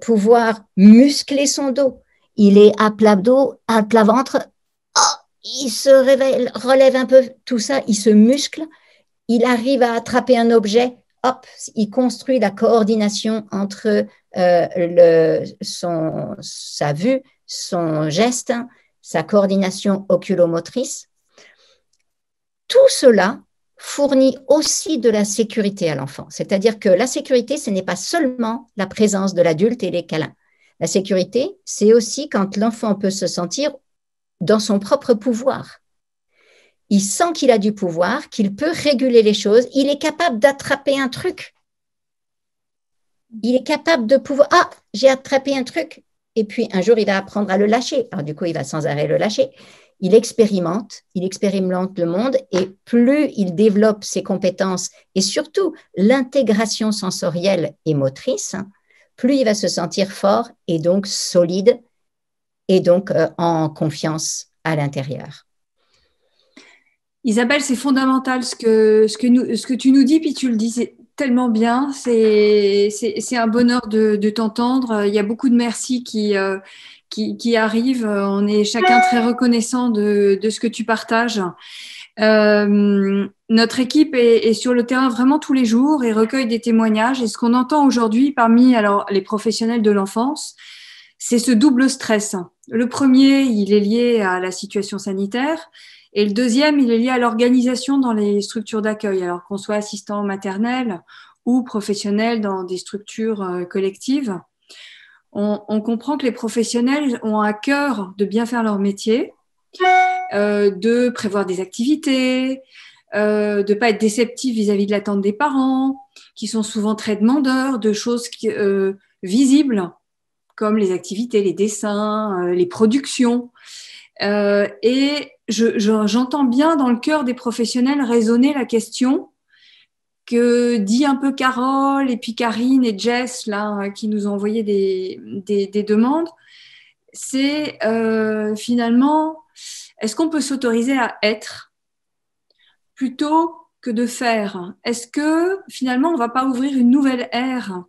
pouvoir muscler son dos. Il est à plat dos, à plat ventre, oh, il se réveille, relève un peu tout ça, il se muscle, il arrive à attraper un objet, hop, il construit la coordination entre sa vue, son geste, sa coordination oculomotrice. Tout cela fournit aussi de la sécurité à l'enfant. C'est-à-dire que la sécurité, ce n'est pas seulement la présence de l'adulte et les câlins. La sécurité, c'est aussi quand l'enfant peut se sentir dans son propre pouvoir. Il sent qu'il a du pouvoir, qu'il peut réguler les choses, il est capable d'attraper un truc. Il est capable de pouvoir, ah, j'ai attrapé un truc, et puis un jour, il va apprendre à le lâcher. Alors du coup, il va sans arrêt le lâcher. Il expérimente le monde, et plus il développe ses compétences, et surtout l'intégration sensorielle et motrice, plus il va se sentir fort et donc solide, et donc en confiance à l'intérieur. Isabelle, c'est fondamental ce que tu nous dis, puis tu le dis tellement bien. C'est un bonheur de t'entendre. Il y a beaucoup de merci qui arrivent. On est chacun très reconnaissant de ce que tu partages. Notre équipe est sur le terrain vraiment tous les jours et recueille des témoignages. Et ce qu'on entend aujourd'hui parmi les professionnels de l'enfance, c'est ce double stress. Le premier, il est lié à la situation sanitaire. Et le deuxième, il est lié à l'organisation dans les structures d'accueil, alors qu'on soit assistant maternel ou professionnel dans des structures collectives. On comprend que les professionnels ont à cœur de bien faire leur métier, de prévoir des activités, de ne pas être déceptifs vis-à-vis de l'attente des parents, qui sont souvent très demandeurs de choses visibles, comme les activités, les dessins, les productions. Et j'entends bien dans le cœur des professionnels résonner la question que dit un peu Carole et puis Karine et Jess là, qui nous ont envoyé des demandes. C'est finalement, est-ce qu'on peut s'autoriser à être plutôt que de faire? Est-ce que finalement on ne va pas ouvrir une nouvelle ère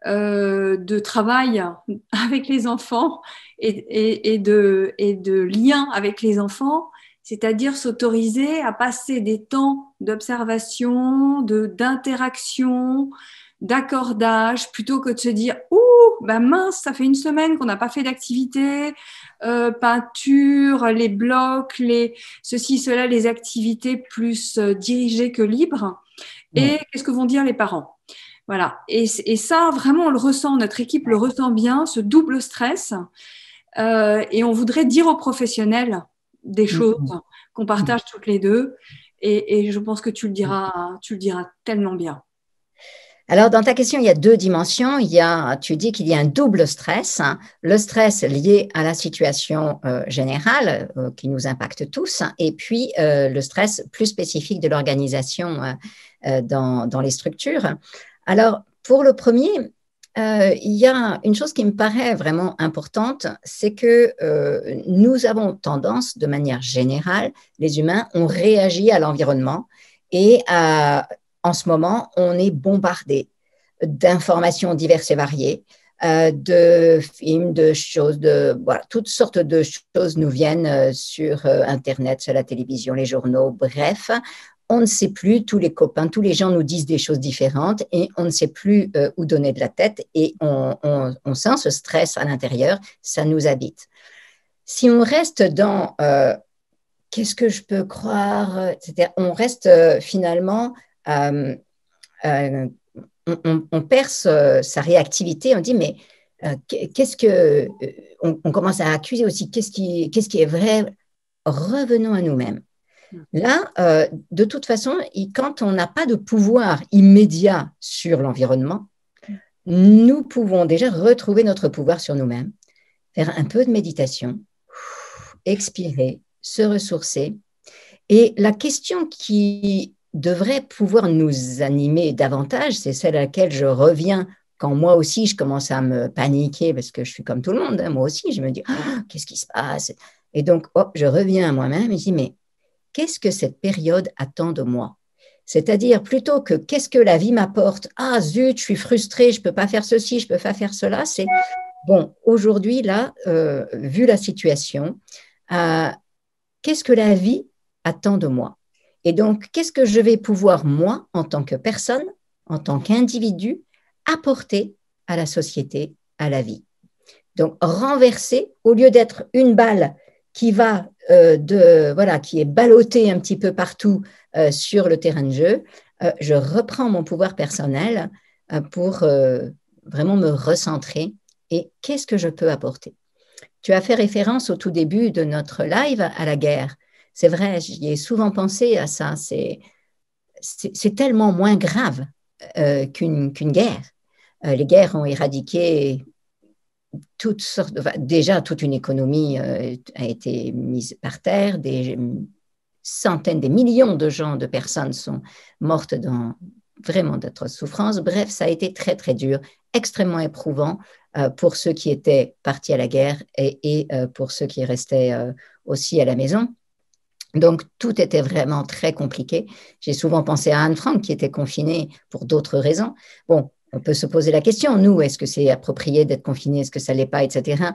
de travail avec les enfants et de lien avec les enfants, c'est-à-dire s'autoriser à passer des temps d'observation, d'interaction, d'accordage, plutôt que de se dire « Ouh, ben mince, ça fait une semaine qu'on n'a pas fait d'activité, peinture, les blocs, ceci, cela, les activités plus dirigées que libres. Et qu'est-ce que vont dire les parents ?» Voilà. Et ça, vraiment, on le ressent, notre équipe le ressent bien, ce double stress. Et on voudrait dire aux professionnels des choses qu'on partage toutes les deux. Et je pense que tu le diras tellement bien. Alors, dans ta question, il y a deux dimensions. Tu dis qu'il y a un double stress. Le stress lié à la situation générale qui nous impacte tous, et puis le stress plus spécifique de l'organisation dans les structures. Alors, pour le premier, il y a une chose qui me paraît vraiment importante, c'est que nous avons tendance, de manière générale, les humains, on réagit à l'environnement et en ce moment, on est bombardé d'informations diverses et variées, de films, de choses, voilà, toutes sortes de choses nous viennent sur Internet, sur la télévision, les journaux, bref. On ne sait plus, tous les copains, tous les gens nous disent des choses différentes et on ne sait plus où donner de la tête et on sent ce stress à l'intérieur, ça nous habite. Si on reste dans qu'est-ce que je peux croire, etc., on reste finalement, on perd sa réactivité, on dit mais qu'est-ce que, on commence à accuser aussi qu'est-ce qui est vrai. revenons à nous-mêmes. Là, de toute façon, quand on n'a pas de pouvoir immédiat sur l'environnement, nous pouvons déjà retrouver notre pouvoir sur nous-mêmes, faire un peu de méditation, expirer, se ressourcer. Et la question qui devrait pouvoir nous animer davantage, c'est celle à laquelle je reviens quand moi aussi je commence à me paniquer, parce que je suis comme tout le monde, hein, moi aussi, je me dis, qu'est-ce qui se passe? Et donc, je reviens à moi-même et je dis, mais qu'est-ce que cette période attend de moi? C'est-à-dire, plutôt que qu'est-ce que la vie m'apporte? Ah, zut, je suis frustrée, je ne peux pas faire ceci, je ne peux pas faire cela. C'est, bon, aujourd'hui, là, vu la situation, qu'est-ce que la vie attend de moi? Et donc, qu'est-ce que je vais pouvoir, moi, en tant que personne, en tant qu'individu, apporter à la société, à la vie? Donc, renverser, au lieu d'être une balle qui va qui est ballottée un petit peu partout sur le terrain de jeu, je reprends mon pouvoir personnel pour vraiment me recentrer et qu'est-ce que je peux apporter? Tu as fait référence au tout début de notre live à la guerre. C'est vrai, j'y ai souvent pensé à ça. C'est tellement moins grave qu'une guerre. Les guerres ont éradiqué toutes sortes, déjà toute une économie a été mise par terre, des centaines, des millions de gens, de personnes sont mortes dans vraiment d'atroces souffrances. Bref, ça a été très, très dur, extrêmement éprouvant pour ceux qui étaient partis à la guerre et pour ceux qui restaient aussi à la maison. Donc, tout était vraiment très compliqué. J'ai souvent pensé à Anne Frank, qui était confinée pour d'autres raisons. Bon, on peut se poser la question, nous, est-ce que c'est approprié d'être confiné, est-ce que ça ne l'est pas, etc.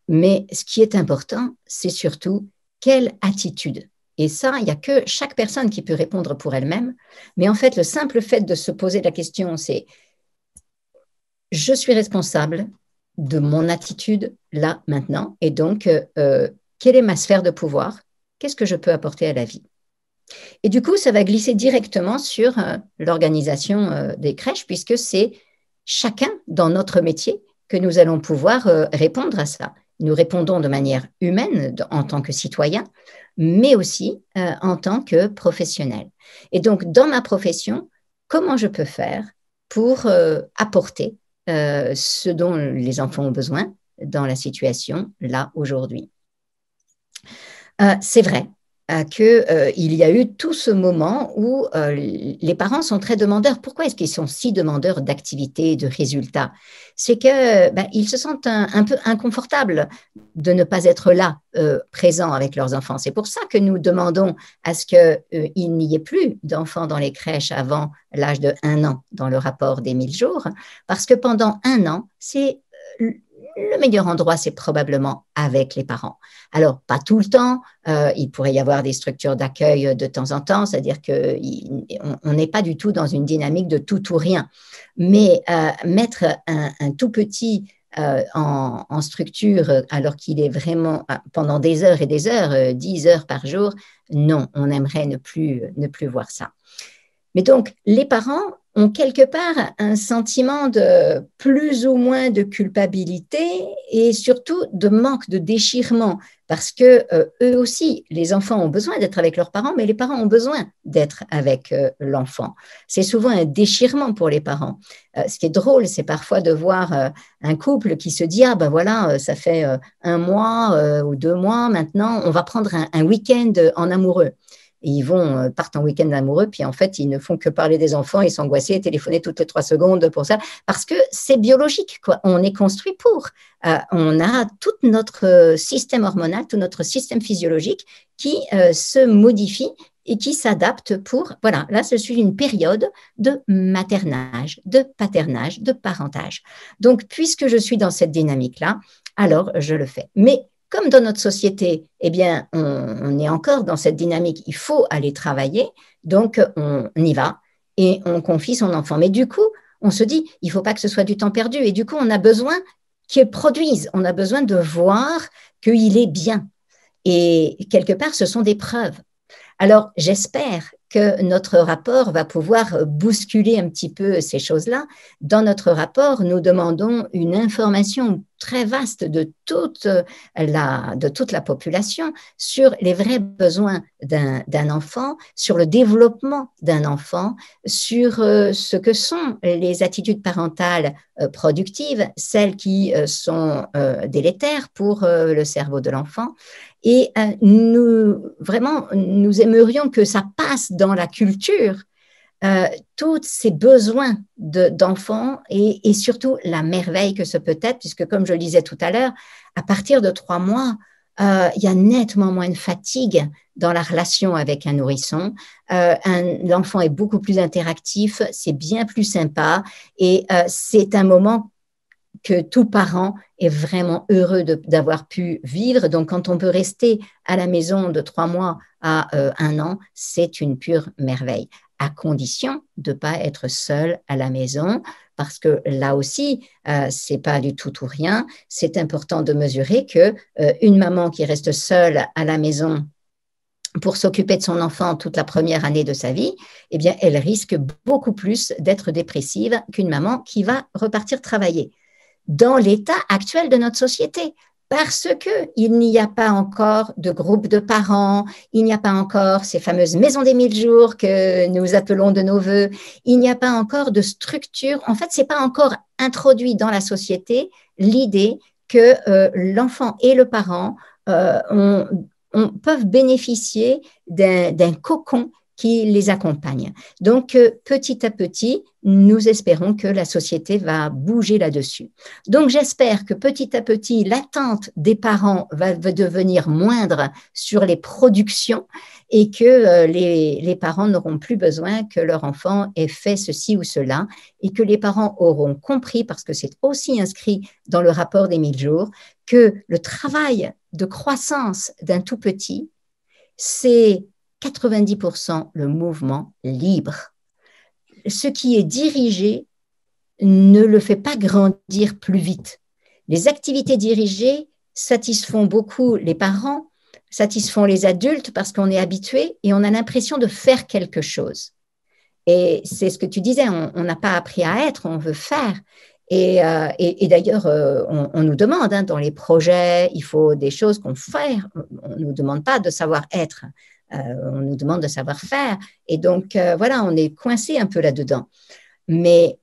Mais ce qui est important, c'est surtout quelle attitude. Et ça, il n'y a que chaque personne qui peut répondre pour elle-même. Mais en fait, le simple fait de se poser la question, c'est je suis responsable de mon attitude là, maintenant. Et donc, quelle est ma sphère de pouvoir? Qu'est-ce que je peux apporter à la vie? Et du coup, ça va glisser directement sur l'organisation des crèches, puisque c'est chacun dans notre métier que nous allons pouvoir répondre à ça. Nous répondons de manière humaine en tant que citoyen, mais aussi en tant que professionnel. Et donc, dans ma profession, comment je peux faire pour apporter ce dont les enfants ont besoin dans la situation là aujourd'hui? C'est vrai qu'il y a eu tout ce moment où les parents sont très demandeurs. Pourquoi est-ce qu'ils sont si demandeurs d'activités, de résultats? C'est qu'ils se sentent un peu inconfortables de ne pas être là, présents avec leurs enfants. C'est pour ça que nous demandons à ce qu'il n'y ait plus d'enfants dans les crèches avant l'âge de 1 an dans le rapport des 1000 jours, parce que pendant 1 an, c'est le meilleur endroit, c'est probablement avec les parents. Alors, pas tout le temps, il pourrait y avoir des structures d'accueil de temps en temps, c'est-à-dire qu'on n'est pas du tout dans une dynamique de tout ou rien. Mais mettre un tout petit en structure alors qu'il est vraiment pendant des heures et des heures, 10 heures par jour, non, on aimerait ne plus voir ça. Mais donc, les parents ont quelque part un sentiment de plus ou moins de culpabilité et surtout de manque de déchirement parce que eux aussi, les enfants ont besoin d'être avec leurs parents, mais les parents ont besoin d'être avec l'enfant. C'est souvent un déchirement pour les parents. Ce qui est drôle, c'est parfois de voir un couple qui se dit « Ah ben voilà, ça fait 1 mois ou 2 mois maintenant, on va prendre un week-end en amoureux ». Et ils partent en week-end amoureux, puis en fait, ils ne font que parler des enfants, ils s'angoisser, téléphoner toutes les 3 secondes pour ça, parce que c'est biologique, quoi. On est construit pour. On a tout notre système hormonal, tout notre système physiologique qui se modifie et qui s'adapte pour, voilà, là, je suis une période de maternage, de paternage, de parentage. Donc, puisque je suis dans cette dynamique-là, alors je le fais. Mais comme dans notre société, eh bien, on est encore dans cette dynamique, il faut aller travailler, donc on y va et on confie son enfant. Mais du coup, on se dit, il ne faut pas que ce soit du temps perdu. Et du coup, on a besoin qu'il produise, on a besoin de voir qu'il est bien. Et quelque part, ce sont des preuves. Alors, j'espère que notre rapport va pouvoir bousculer un petit peu ces choses-là. Dans notre rapport, nous demandons une information très vaste de toute la population sur les vrais besoins d'un enfant, sur le développement d'un enfant, sur ce que sont les attitudes parentales productives, celles qui sont délétères pour le cerveau de l'enfant. Et nous aimerions que ça passe dans la culture, tous ces besoins d'enfants et surtout la merveille que ce peut être, puisque comme je le disais tout à l'heure, à partir de 3 mois, il y a nettement moins de fatigue dans la relation avec un nourrisson. L'enfant est beaucoup plus interactif, c'est bien plus sympa et c'est un moment que tout parent est vraiment heureux d'avoir pu vivre. Donc, quand on peut rester à la maison de 3 mois à 1 an, c'est une pure merveille, à condition de ne pas être seul à la maison, parce que là aussi, c'est pas du tout ou rien. C'est important de mesurer que une maman qui reste seule à la maison pour s'occuper de son enfant toute la première année de sa vie, eh bien, elle risque beaucoup plus d'être dépressive qu'une maman qui va repartir travailler dans l'état actuel de notre société, parce qu'il n'y a pas encore de groupe de parents, il n'y a pas encore ces fameuses maisons des 1000 jours que nous appelons de nos voeux, il n'y a pas encore de structure. En fait, ce n'est pas encore introduit dans la société l'idée que l'enfant et le parent peuvent bénéficier d'un cocon qui les accompagne. Donc, petit à petit, nous espérons que la société va bouger là-dessus. Donc, j'espère que petit à petit, l'attente des parents va devenir moindre sur les productions et que les parents n'auront plus besoin que leur enfant ait fait ceci ou cela et que les parents auront compris, parce que c'est aussi inscrit dans le rapport des 1000 jours, que le travail de croissance d'un tout petit, c'est 90% le mouvement libre. Ce qui est dirigé ne le fait pas grandir plus vite. Les activités dirigées satisfont beaucoup les parents, satisfont les adultes parce qu'on est habitué et on a l'impression de faire quelque chose. Et c'est ce que tu disais, on n'a pas appris à être, on veut faire. Et d'ailleurs, on nous demande dans les projets, il faut des choses qu'on fait. On ne nous demande pas de savoir être. On nous demande de savoir faire. Et donc, voilà, on est coincé un peu là-dedans. Mais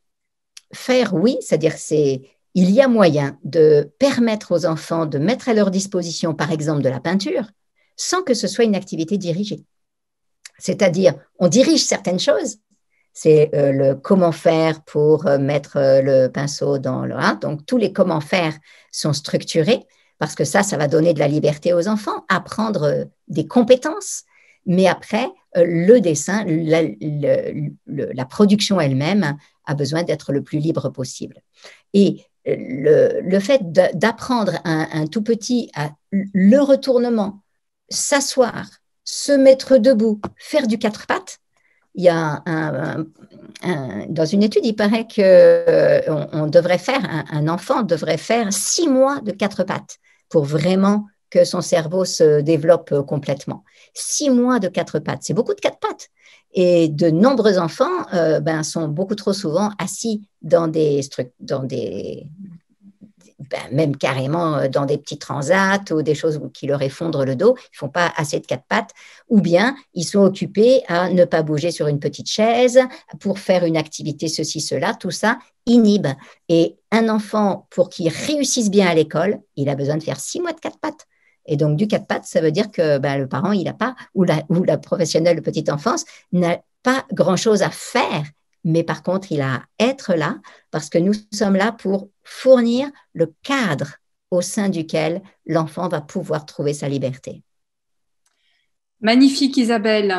faire, oui, c'est-à-dire il y a moyen de permettre aux enfants de mettre à leur disposition, par exemple, de la peinture, sans que ce soit une activité dirigée. C'est-à-dire, on dirige certaines choses. C'est le comment faire pour mettre le pinceau dans le... Donc, tous les comment faire sont structurés parce que ça va donner de la liberté aux enfants, apprendre des compétences. Mais après, le dessin, la production elle-même a besoin d'être le plus libre possible. Et le fait d'apprendre un tout petit à le retournement, s'asseoir, se mettre debout, faire du 4 pattes, il y a dans une étude, il paraît qu'on devrait faire, un enfant devrait faire 6 mois de 4 pattes pour vraiment que son cerveau se développe complètement. 6 mois de 4 pattes, c'est beaucoup de 4 pattes. Et de nombreux enfants sont beaucoup trop souvent assis dans même carrément dans des petits transats ou des choses qui leur effondrent le dos, ils ne font pas assez de 4 pattes, ou bien ils sont occupés à ne pas bouger sur une petite chaise pour faire une activité, ceci, cela, tout ça inhibe. Et un enfant, pour qu'il réussisse bien à l'école, il a besoin de faire 6 mois de 4 pattes. Et donc, du 4 pattes, ça veut dire que le parent, il n'a pas, ou la professionnelle de petite enfance, n'a pas grand-chose à faire. Mais par contre, il a à être là parce que nous sommes là pour fournir le cadre au sein duquel l'enfant va pouvoir trouver sa liberté. Magnifique Isabelle,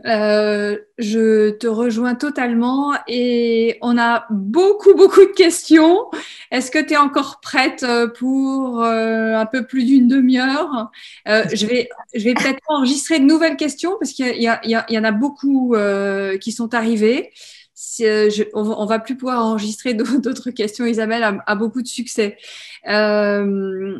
je te rejoins totalement et on a beaucoup de questions. Est-ce que tu es encore prête pour un peu plus d'une demi-heure? Je vais peut-être enregistrer de nouvelles questions parce qu'il y en a beaucoup qui sont arrivées. On va plus pouvoir enregistrer d'autres questions. Isabelle a beaucoup de succès. Ce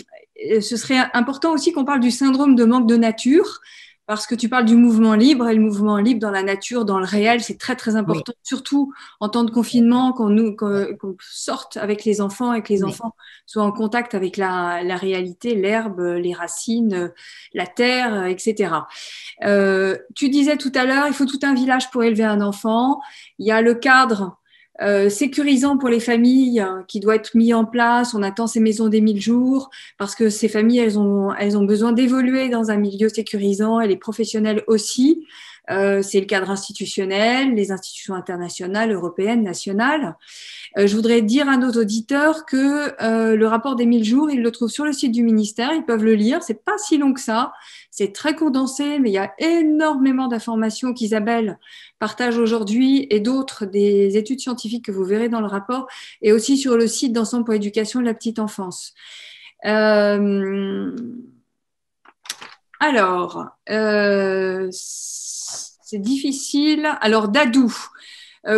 serait important aussi qu'on parle du syndrome de manque de nature, parce que tu parles du mouvement libre, et le mouvement libre dans la nature, dans le réel, c'est très très Oui, important, surtout en temps de confinement, qu'on sorte avec les enfants et que les oui. enfants soient en contact avec la réalité, l'herbe, les racines, la terre, etc. Tu disais tout à l'heure, il faut tout un village pour élever un enfant. Il y a le cadre sécurisant pour les familles qui doit être mis en place. On attend ces maisons des 1000 jours parce que ces familles, elles ont besoin d'évoluer dans un milieu sécurisant et les professionnels aussi. C'est le cadre institutionnel, les institutions internationales, européennes, nationales. Je voudrais dire à nos auditeurs que le rapport des 1000 jours, ils le trouvent sur le site du ministère, ils peuvent le lire. C'est pas si long que ça, c'est très condensé, mais il y a énormément d'informations qu'Isabelle partage aujourd'hui et d'autres des études scientifiques que vous verrez dans le rapport et aussi sur le site d'Ensemble pour l'éducation de la petite enfance. Alors, c'est difficile. Alors, Dadou.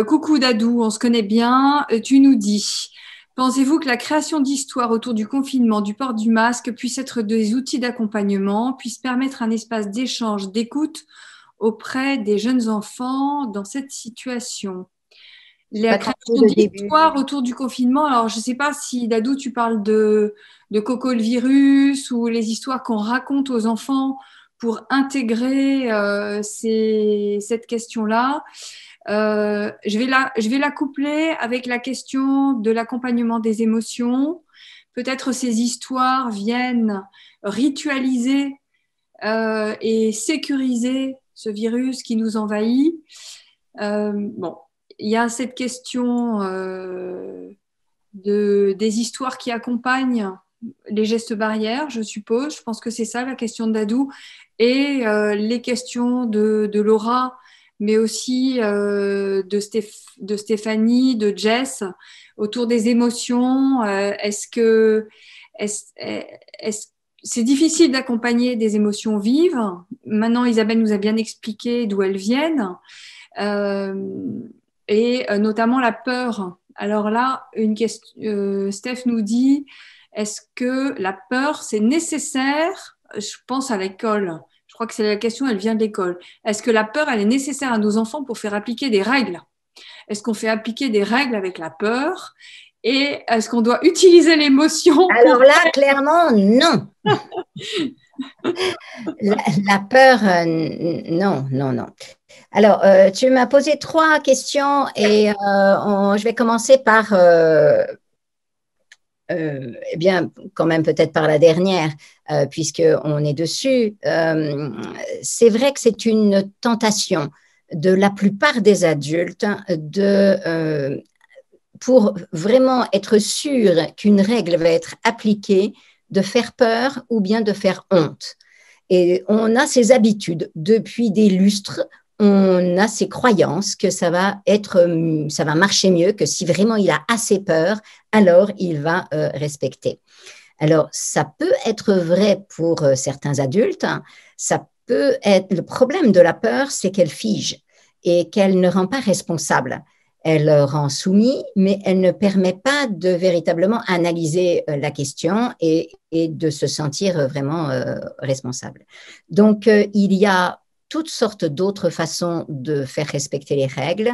Coucou Dadou, on se connaît bien. Tu nous dis, pensez-vous que la création d'histoires autour du confinement, du port du masque, puisse être des outils d'accompagnement, puisse permettre un espace d'échange, d'écoute auprès des jeunes enfants dans cette situation? J'ai La pas compris création le début. d'histoires autour du confinement, alors je ne sais pas si Dadou, tu parles de Coco le virus ou les histoires qu'on raconte aux enfants pour intégrer cette question-là. Je vais la coupler avec la question de l'accompagnement des émotions. Peut-être ces histoires viennent ritualiser et sécuriser ce virus qui nous envahit. Bon, il y a cette question des histoires qui accompagnent les gestes barrières, je suppose. Je pense que c'est ça la question de Dadou. Et les questions de Laura, mais aussi de Stéphanie, de Jess, autour des émotions. C'est difficile d'accompagner des émotions vives. Maintenant, Isabelle nous a bien expliqué d'où elles viennent. Euh, et notamment la peur. Alors là, Steph nous dit, est-ce que la peur, c'est nécessaire? Je pense à l'école. Je crois que c'est la question, elle vient de l'école. Est-ce que la peur, elle est nécessaire à nos enfants pour faire appliquer des règles? Est-ce qu'on fait appliquer des règles avec la peur? Et est-ce qu'on doit utiliser l'émotion Alors là, clairement, non. La peur, non, non, non. Alors, tu m'as posé trois questions et je vais commencer par, eh bien, quand même peut-être par la dernière, puisqu'on est dessus. C'est vrai que c'est une tentation de la plupart des adultes pour vraiment être sûr qu'une règle va être appliquée, de faire peur ou bien de faire honte. Et on a ces habitudes depuis des lustres, on a ces croyances que ça va marcher mieux, que si vraiment il a assez peur, alors il va respecter. Alors, ça peut être vrai pour certains adultes. Ça peut être le problème de la peur, c'est qu'elle fige et qu'elle ne rend pas responsable. Elle rend soumis, mais elle ne permet pas de véritablement analyser la question et de se sentir vraiment responsable. Donc, il y a toutes sortes d'autres façons de faire respecter les règles.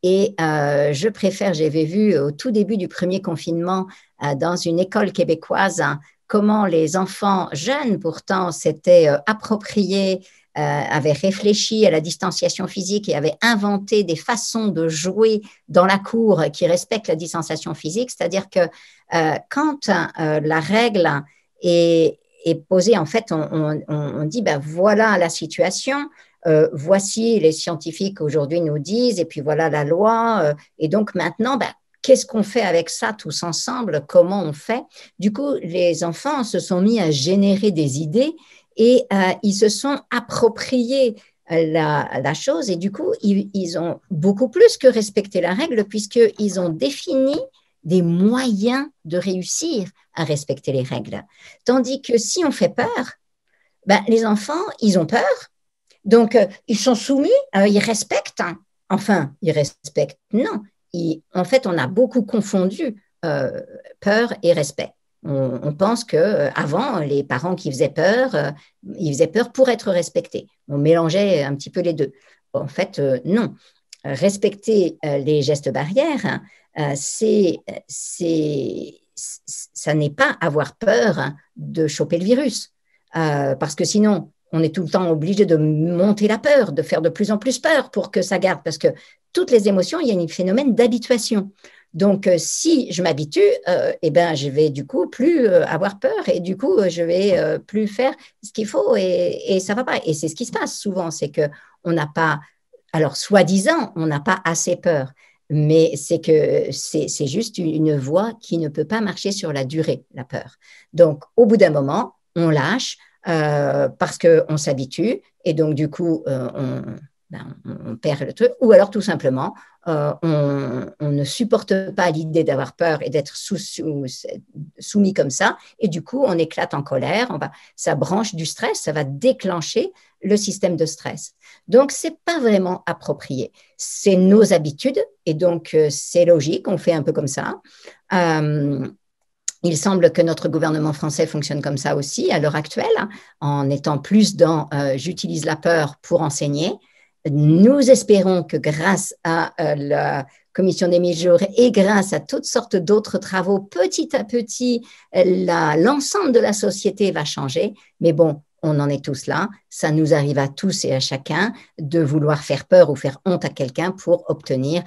Et j'avais vu au tout début du premier confinement dans une école québécoise comment les enfants jeunes pourtant s'étaient appropriés avaient réfléchi à la distanciation physique et avaient inventé des façons de jouer dans la cour qui respectent la distanciation physique, c'est-à-dire que quand la règle est posée, en fait, on dit, ben, voilà la situation, voici les scientifiques aujourd'hui nous disent, et puis voilà la loi, et donc maintenant, ben, qu'est-ce qu'on fait avec ça tous ensemble? Comment on fait? Du coup, les enfants se sont mis à générer des idées et ils se sont appropriés la chose et du coup, ils ont beaucoup plus que respecté la règle puisqu'ils ont défini des moyens de réussir à respecter les règles. Tandis que si on fait peur, ben, les enfants, ils ont peur, donc ils sont soumis, ils respectent. Enfin, ils respectent, non. En fait, on a beaucoup confondu peur et respect. On pense qu'avant, les parents qui faisaient peur, ils faisaient peur pour être respectés. On mélangeait un petit peu les deux. En fait, non. Respecter les gestes barrières, ça n'est pas avoir peur de choper le virus. Parce que sinon, on est tout le temps obligé de monter la peur, de faire de plus en plus peur pour que ça garde. Parce que toutes les émotions, il y a un phénomène d'habituation. Donc, si je m'habitue, eh ben, je vais du coup plus avoir peur et du coup, je vais plus faire ce qu'il faut et ça va pas. Et c'est ce qui se passe souvent, c'est que on n'a pas, alors soi-disant, on n'a pas assez peur, mais c'est que c'est juste une voie qui ne peut pas marcher sur la durée, la peur. Donc, au bout d'un moment, on lâche parce qu'on s'habitue et donc du coup, on perd le truc, ou alors tout simplement, on ne supporte pas l'idée d'avoir peur et d'être soumis comme ça, et du coup, on éclate en colère, ça branche du stress, ça va déclencher le système de stress. Donc, ce n'est pas vraiment approprié. C'est nos habitudes, et donc c'est logique, on fait un peu comme ça. Il semble que notre gouvernement français fonctionne comme ça aussi à l'heure actuelle, en étant plus dans j'utilise la peur pour enseigner. Nous espérons que grâce à la commission des 1000 jours et grâce à toutes sortes d'autres travaux, petit à petit, l'ensemble de la société va changer. Mais bon, on en est tous là. Ça nous arrive à tous et à chacun de vouloir faire peur ou faire honte à quelqu'un pour obtenir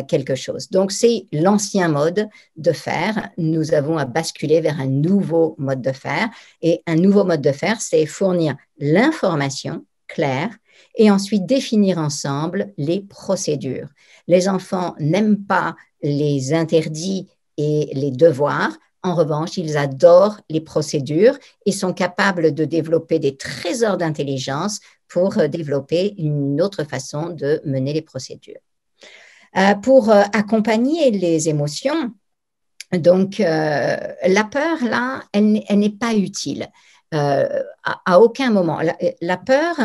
quelque chose. Donc, c'est l'ancien mode de faire. Nous avons à basculer vers un nouveau mode de faire. Et un nouveau mode de faire, c'est fournir l'information claire et ensuite définir ensemble les procédures. Les enfants n'aiment pas les interdits et les devoirs. En revanche, ils adorent les procédures et sont capables de développer des trésors d'intelligence pour développer une autre façon de mener les procédures. Pour accompagner les émotions, donc la peur, là, elle n'est pas utile. À aucun moment. La peur,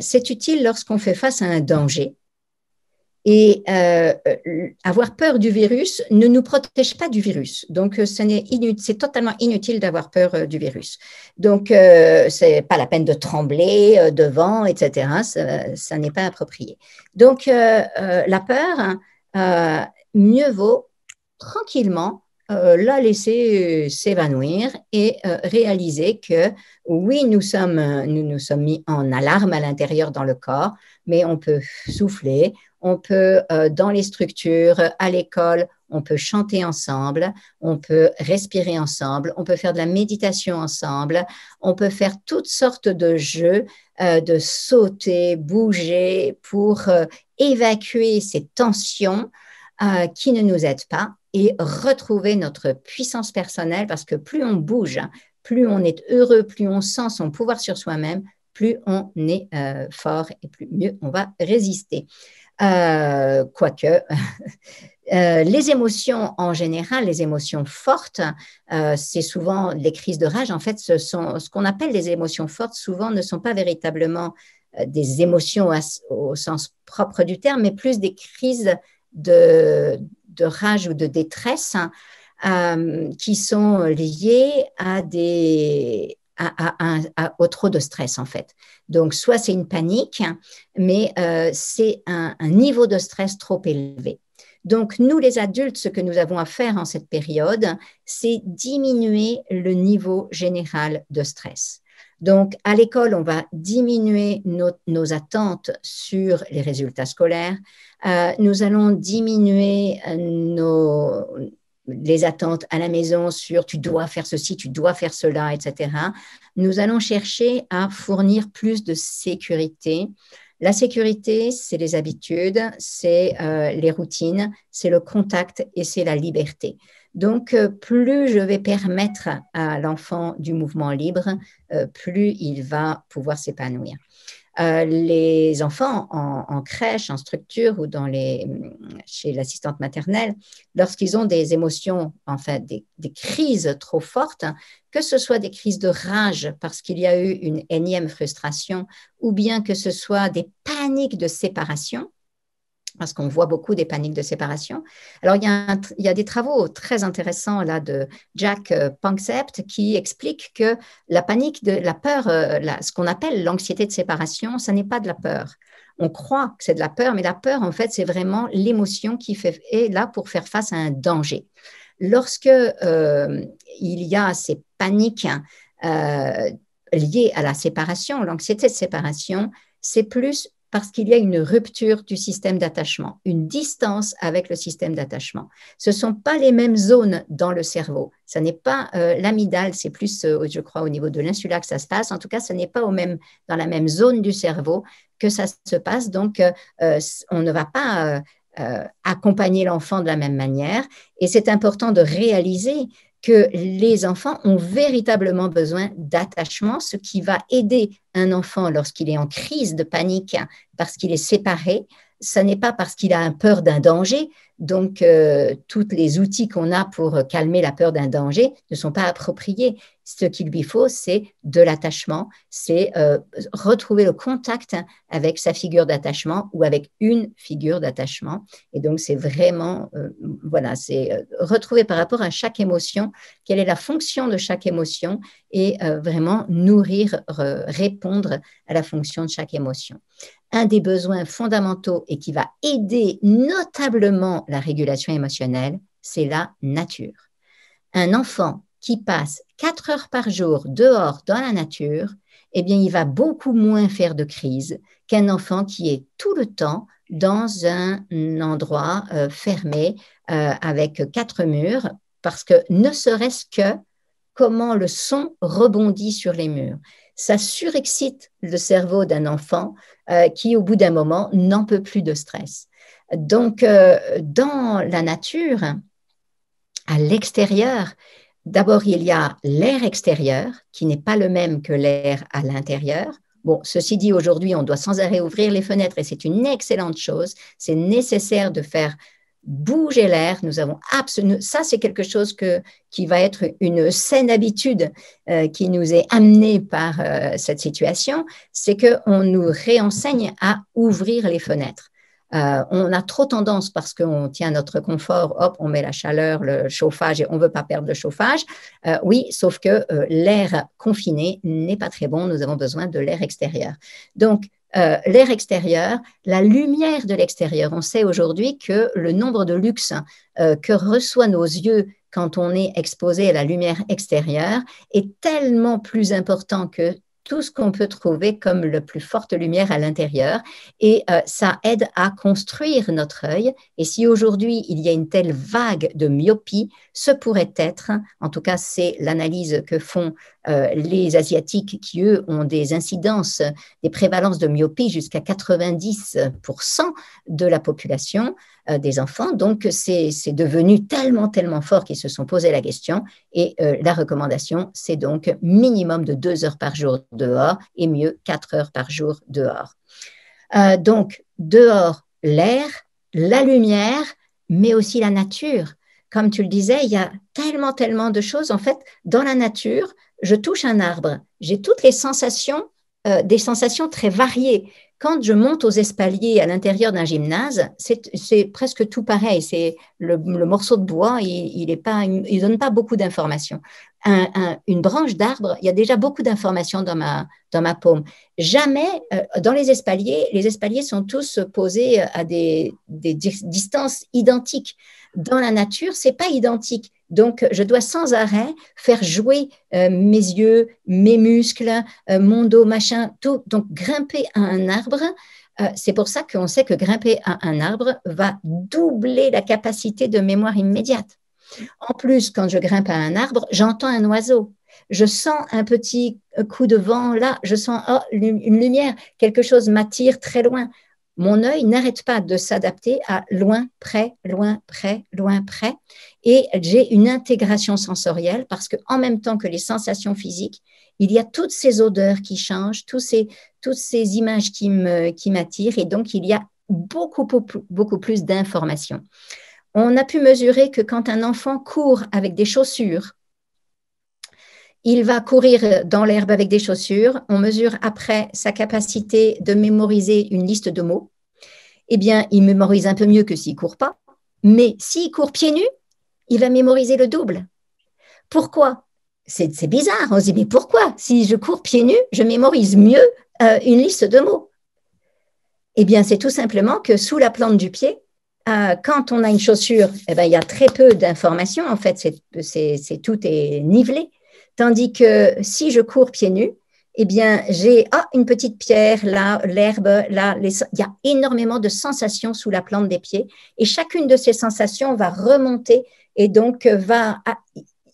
c'est utile lorsqu'on fait face à un danger. Et avoir peur du virus ne nous protège pas du virus. Donc, c'est totalement inutile d'avoir peur du virus. Donc, ce n'est pas la peine de trembler devant, etc. Ça n'est pas approprié. Donc, la peur, mieux vaut tranquillement la laisser s'évanouir et réaliser que oui, nous sommes mis en alarme à l'intérieur dans le corps, mais on peut souffler, on peut dans les structures, à l'école, on peut chanter ensemble, on peut respirer ensemble, on peut faire de la méditation ensemble, on peut faire toutes sortes de jeux, de sauter, bouger pour évacuer ces tensions qui ne nous aident pas et retrouver notre puissance personnelle parce que plus on bouge, plus on est heureux, plus on sent son pouvoir sur soi-même, plus on est fort et plus mieux on va résister. Quoique, les émotions en général, les émotions fortes, c'est souvent les crises de rage. En fait, ce qu'on appelle les émotions fortes, souvent ne sont pas véritablement des émotions au sens propre du terme, mais plus des crises de rage ou de détresse qui sont liées au trop de stress en fait. Donc, soit c'est une panique, mais c'est un niveau de stress trop élevé. Donc, nous, les adultes, ce que nous avons à faire en cette période, c'est diminuer le niveau général de stress. Donc, à l'école, on va diminuer nos attentes sur les résultats scolaires. Nous allons diminuer les attentes à la maison sur tu dois faire ceci, tu dois faire cela, etc. Nous allons chercher à fournir plus de sécurité. La sécurité, c'est les habitudes, c'est les routines, c'est le contact et c'est la liberté. Donc, plus je vais permettre à l'enfant du mouvement libre, plus il va pouvoir s'épanouir. Les enfants en crèche, en structure ou chez l'assistante maternelle, lorsqu'ils ont des émotions, enfin des crises trop fortes, que ce soit des crises de rage parce qu'il y a eu une énième frustration ou bien que ce soit des paniques de séparation, parce qu'on voit beaucoup des paniques de séparation. Alors, il y a des travaux très intéressants là de Jack Panksepp qui expliquent que la panique, la peur, ce qu'on appelle l'anxiété de séparation, ça n'est pas de la peur. On croit que c'est de la peur, mais la peur, en fait, c'est vraiment l'émotion qui est là pour faire face à un danger. Lorsque il y a ces paniques liées à la séparation, l'anxiété de séparation, c'est plus parce qu'il y a une rupture du système d'attachement, une distance avec le système d'attachement. Ce ne sont pas les mêmes zones dans le cerveau. Ce n'est pas l'amygdale, c'est plus, je crois, au niveau de l'insula que ça se passe. En tout cas, ce n'est pas dans la même zone du cerveau que ça se passe. Donc, on ne va pas accompagner l'enfant de la même manière. Et c'est important de réaliser que les enfants ont véritablement besoin d'attachement, ce qui va aider un enfant lorsqu'il est en crise de panique parce qu'il est séparé. Ce n'est pas parce qu'il a peur d'un danger. Donc, tous les outils qu'on a pour calmer la peur d'un danger ne sont pas appropriés. Ce qu'il lui faut, c'est de l'attachement, c'est retrouver le contact avec sa figure d'attachement ou avec une figure d'attachement. Et donc, c'est vraiment, c'est retrouver par rapport à chaque émotion, quelle est la fonction de chaque émotion et vraiment nourrir, répondre à la fonction de chaque émotion. Un des besoins fondamentaux et qui va aider notablement la régulation émotionnelle, c'est la nature. Un enfant qui passe 4 heures par jour dehors dans la nature, eh bien, il va beaucoup moins faire de crise qu'un enfant qui est tout le temps dans un endroit fermé avec 4 murs, parce que ne serait-ce que comment le son rebondit sur les murs. Ça surexcite le cerveau d'un enfant qui, au bout d'un moment, n'en peut plus de stress. Donc, dans la nature, à l'extérieur, d'abord, il y a l'air extérieur qui n'est pas le même que l'air à l'intérieur. Bon, ceci dit, aujourd'hui, on doit sans arrêt ouvrir les fenêtres et c'est une excellente chose. C'est nécessaire de faire bouger l'air. Ça, c'est quelque chose qui va être une saine habitude qui nous est amenée par cette situation, c'est qu'on nous réenseigne à ouvrir les fenêtres. On a trop tendance, parce qu'on tient notre confort, hop, on met la chaleur, le chauffage et on ne veut pas perdre le chauffage. Oui, sauf que l'air confiné n'est pas très bon. Nous avons besoin de l'air extérieur. Donc, l'air extérieur, la lumière de l'extérieur. On sait aujourd'hui que le nombre de lux que reçoit nos yeux quand on est exposé à la lumière extérieure est tellement plus important que tout ce qu'on peut trouver comme la plus forte lumière à l'intérieur et ça aide à construire notre œil. Et si aujourd'hui il y a une telle vague de myopie, ce pourrait être, en tout cas c'est l'analyse que font les Asiatiques qui eux ont des incidences, des prévalences de myopie jusqu'à 90% de la population des enfants. Donc c'est devenu tellement fort qu'ils se sont posé la question et la recommandation c'est donc minimum de 2 heures par jour dehors et mieux 4 heures par jour dehors. Donc, dehors, l'air, la lumière, mais aussi la nature. Comme tu le disais, il y a tellement de choses. En fait, dans la nature, je touche un arbre, j'ai toutes les sensations, des sensations très variées. Quand je monte aux espaliers à l'intérieur d'un gymnase, c'est presque tout pareil. C'est le morceau de bois, il donne pas beaucoup d'informations. Une branche d'arbre, il y a déjà beaucoup d'informations dans ma paume. Jamais, dans les espaliers sont tous posés à des distances identiques. Dans la nature, c'est pas identique. Donc, je dois sans arrêt faire jouer mes yeux, mes muscles, mon dos, machin, tout. Donc, grimper à un arbre, c'est pour ça qu'on sait que grimper à un arbre va doubler la capacité de mémoire immédiate. En plus, quand je grimpe à un arbre, j'entends un oiseau. Je sens un petit coup de vent là, je sens une lumière, quelque chose m'attire très loin. Mon œil n'arrête pas de s'adapter à loin, près, loin, près, loin, près. Et j'ai une intégration sensorielle parce qu'en même temps que les sensations physiques, il y a toutes ces odeurs qui changent, toutes ces images qui m'attirent. Et donc, il y a beaucoup plus d'informations. On a pu mesurer que quand un enfant court avec des chaussures, il va courir dans l'herbe avec des chaussures. On mesure après sa capacité de mémoriser une liste de mots. eh bien, il mémorise un peu mieux que s'il ne court pas. Mais s'il court pieds nus, il va mémoriser le double. Pourquoi? C'est bizarre. On se dit, mais pourquoi? Si je cours pieds nus, je mémorise mieux une liste de mots. Eh bien, c'est tout simplement que sous la plante du pied, quand on a une chaussure, eh bien, il y a très peu d'informations. En fait, tout est nivelé. Tandis que si je cours pieds nus, eh bien, j'ai une petite pierre, là, l'herbe, là. Il y a énormément de sensations sous la plante des pieds. Et chacune de ces sensations va remonter et donc va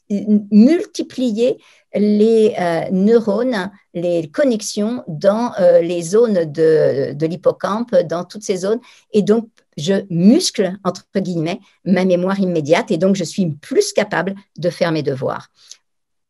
multiplier les neurones, les connexions dans les zones de l'hippocampe, dans toutes ces zones. Et donc, je muscle, entre guillemets, ma mémoire immédiate et donc je suis plus capable de faire mes devoirs.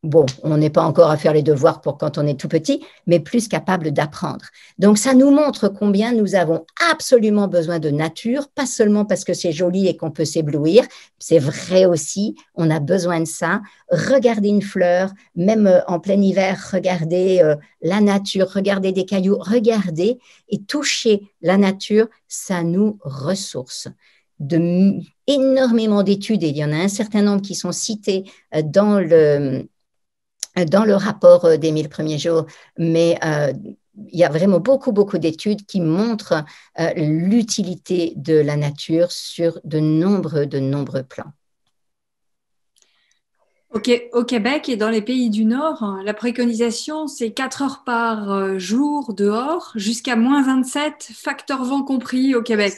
Bon, on n'est pas encore à faire les devoirs pour quand on est tout petit, mais plus capable d'apprendre. Donc, ça nous montre combien nous avons absolument besoin de nature, pas seulement parce que c'est joli et qu'on peut s'éblouir, c'est vrai aussi, on a besoin de ça. Regarder une fleur, même en plein hiver, regarder la nature, regarder des cailloux, regarder et toucher la nature, ça nous ressource. Énormément d'études, et il y en a un certain nombre qui sont citées dans le rapport des 1000 premiers jours, mais il y a vraiment beaucoup d'études qui montrent l'utilité de la nature sur de nombreux plans. Au Québec et dans les pays du Nord, la préconisation, c'est 4 heures par jour dehors, jusqu'à moins 27, facteur vent compris au Québec.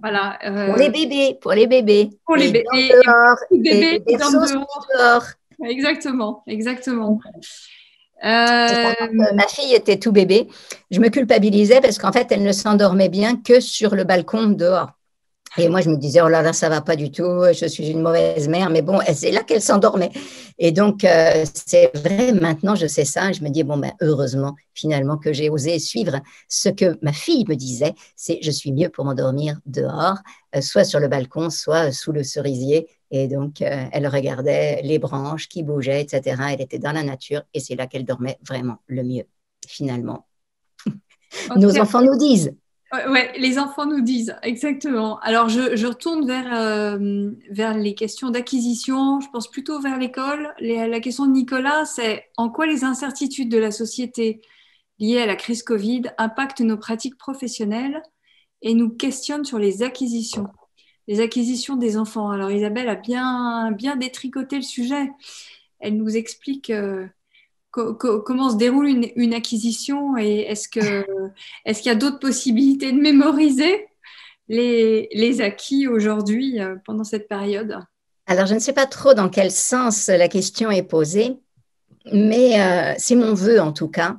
Voilà. Pour les bébés. Pour les bébés. Dehors, et des dehors. Exactement. Ma fille était tout bébé, je me culpabilisais parce qu'en fait, elle ne s'endormait bien que sur le balcon dehors. Et moi, je me disais, oh là là, ça va pas du tout, je suis une mauvaise mère, mais bon, c'est là qu'elle s'endormait. Et donc, c'est vrai, maintenant, je sais ça, je me dis, bon, ben, heureusement, finalement, que j'ai osé suivre ce que ma fille me disait, c'est, je suis mieux pour m'endormir dehors, soit sur le balcon, soit sous le cerisier. Et donc, elle regardait les branches qui bougeaient, etc. Elle était dans la nature et c'est là qu'elle dormait vraiment le mieux, finalement. Okay. Nos enfants nous disent. Oui, les enfants nous disent, exactement. Alors, je retourne vers les questions d'acquisition. Je pense plutôt vers l'école. La question de Nicolas, c'est en quoi les incertitudes de la société liées à la crise Covid impactent nos pratiques professionnelles et nous questionnent sur les acquisitions des enfants. Alors, Isabelle a bien détricoté le sujet. Elle nous explique comment se déroule une acquisition et est-ce qu'il y a d'autres possibilités de mémoriser les acquis aujourd'hui pendant cette période? Alors, je ne sais pas trop dans quel sens la question est posée, mais c'est mon vœu en tout cas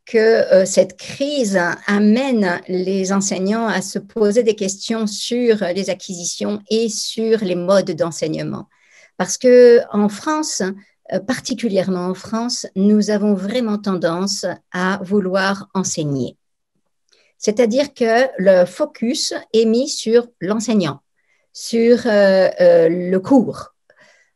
que cette crise amène les enseignants à se poser des questions sur les acquisitions et sur les modes d'enseignement. Parce qu'en France, particulièrement en France, nous avons vraiment tendance à vouloir enseigner. C'est-à-dire que le focus est mis sur l'enseignant, sur le cours.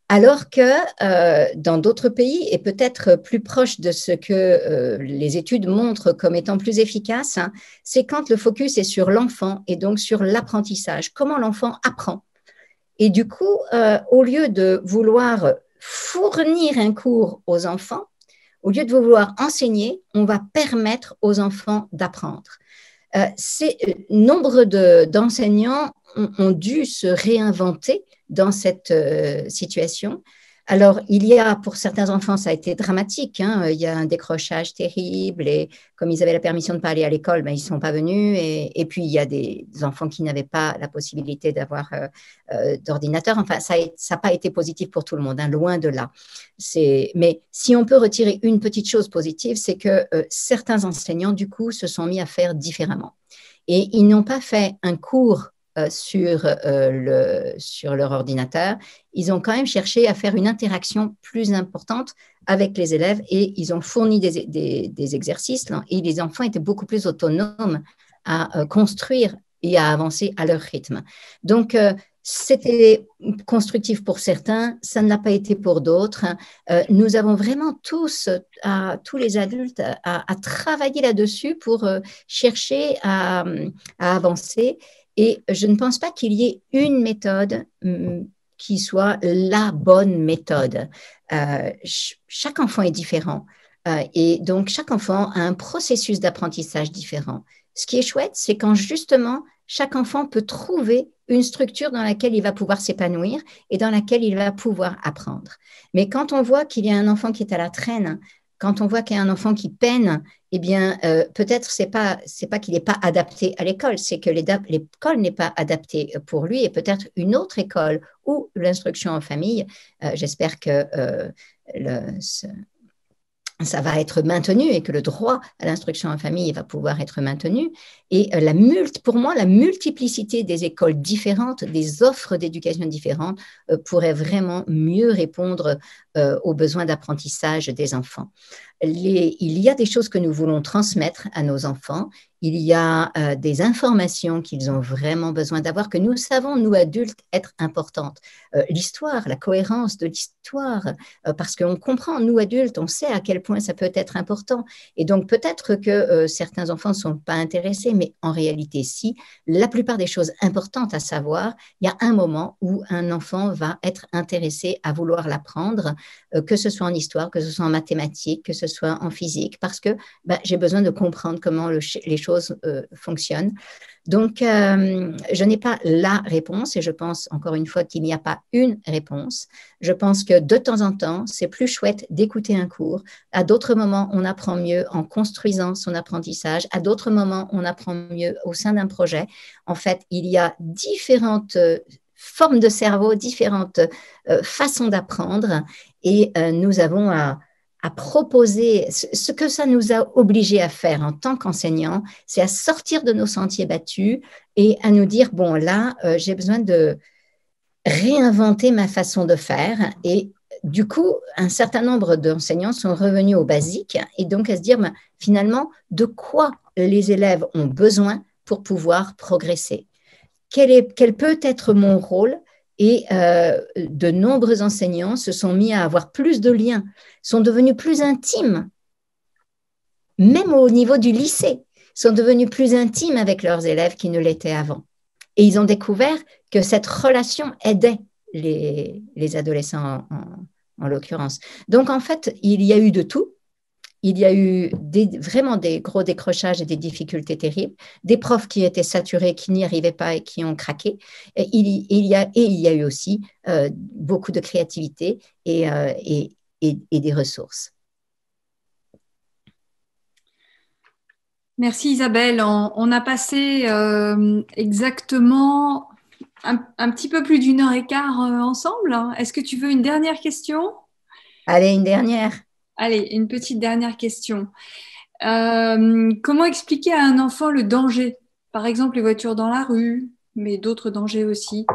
Alors que dans d'autres pays, et peut-être plus proche de ce que les études montrent comme étant plus efficace, hein, c'est quand le focus est sur l'enfant et donc sur l'apprentissage, comment l'enfant apprend. Et du coup, au lieu de vouloir fournir un cours aux enfants, au lieu de vouloir enseigner, on va permettre aux enfants d'apprendre. Nombre d'enseignants ont dû se réinventer dans cette situation. Alors, il y a, pour certains enfants, ça a été dramatique, hein, il y a un décrochage terrible et comme ils avaient la permission de ne pas aller à l'école, ben, ils ne sont pas venus et puis il y a des enfants qui n'avaient pas la possibilité d'avoir d'ordinateur. Enfin, ça n'a pas été positif pour tout le monde, hein, loin de là. Mais si on peut retirer une petite chose positive, c'est que certains enseignants, du coup, se sont mis à faire différemment. Et ils n'ont pas fait un cours sur leur ordinateur, ils ont quand même cherché à faire une interaction plus importante avec les élèves et ils ont fourni des exercices là, et les enfants étaient beaucoup plus autonomes à construire et à avancer à leur rythme. Donc, c'était constructif pour certains, ça ne l'a pas été pour d'autres. Nous avons vraiment tous les adultes, à travailler là-dessus pour chercher à avancer. Et je ne pense pas qu'il y ait une méthode qui soit la bonne méthode. Chaque enfant est différent. Et donc, chaque enfant a un processus d'apprentissage différent. Ce qui est chouette, c'est quand justement, chaque enfant peut trouver une structure dans laquelle il va pouvoir s'épanouir et dans laquelle il va pouvoir apprendre. Mais quand on voit qu'il y a un enfant qui est à la traîne, quand on voit qu'il y a un enfant qui peine, eh bien, peut-être c'est pas qu'il n'est pas adapté à l'école, c'est que l'école n'est pas adaptée pour lui et peut-être une autre école ou l'instruction en famille. J'espère que ça va être maintenu et que le droit à l'instruction en famille va pouvoir être maintenu. Et pour moi, la multiplicité des écoles différentes, des offres d'éducation différentes, pourrait vraiment mieux répondre aux besoins d'apprentissage des enfants. Il y a des choses que nous voulons transmettre à nos enfants. Il y a des informations qu'ils ont vraiment besoin d'avoir, que nous savons, nous adultes, être importantes. L'histoire, la cohérence de l'histoire, parce qu'on comprend, nous adultes, on sait à quel point ça peut être important. Et donc peut-être que certains enfants ne sont pas intéressés, mais en réalité, si. La plupart des choses importantes à savoir, il y a un moment où un enfant va être intéressé à vouloir l'apprendre, que ce soit en histoire, que ce soit en mathématiques, que ce soit en physique, parce que j'ai besoin de comprendre comment les choses fonctionnent. Donc, je n'ai pas la réponse et je pense encore une fois qu'il n'y a pas une réponse. Je pense que de temps en temps, c'est plus chouette d'écouter un cours. À d'autres moments, on apprend mieux en construisant son apprentissage. À d'autres moments, on apprend mieux au sein d'un projet. En fait, il y a différentes formes de cerveau, différentes façons d'apprendre et nous avons à proposer, ce que ça nous a obligés à faire en tant qu'enseignants, c'est à sortir de nos sentiers battus et à nous dire, bon là, j'ai besoin de réinventer ma façon de faire. Et du coup, un certain nombre d'enseignants sont revenus au basique et donc à se dire, finalement, de quoi les élèves ont besoin pour pouvoir progresser? Quel peut être mon rôle? Et de nombreux enseignants se sont mis à avoir plus de liens, sont devenus plus intimes, même au niveau du lycée, sont devenus plus intimes avec leurs élèves qu'ils ne l'étaient avant. Et ils ont découvert que cette relation aidait les adolescents en l'occurrence. Donc en fait, il y a eu de tout. Il y a eu vraiment des gros décrochages et des difficultés terribles, des profs qui étaient saturés, qui n'y arrivaient pas et qui ont craqué. Et il y a eu aussi beaucoup de créativité et des ressources. Merci Isabelle. On a passé exactement un petit peu plus d'une heure et quart ensemble. Est-ce que tu veux une dernière question? Allez, une dernière. Allez, une petite dernière question. Comment expliquer à un enfant le danger? Par exemple, les voitures dans la rue, mais d'autres dangers aussi.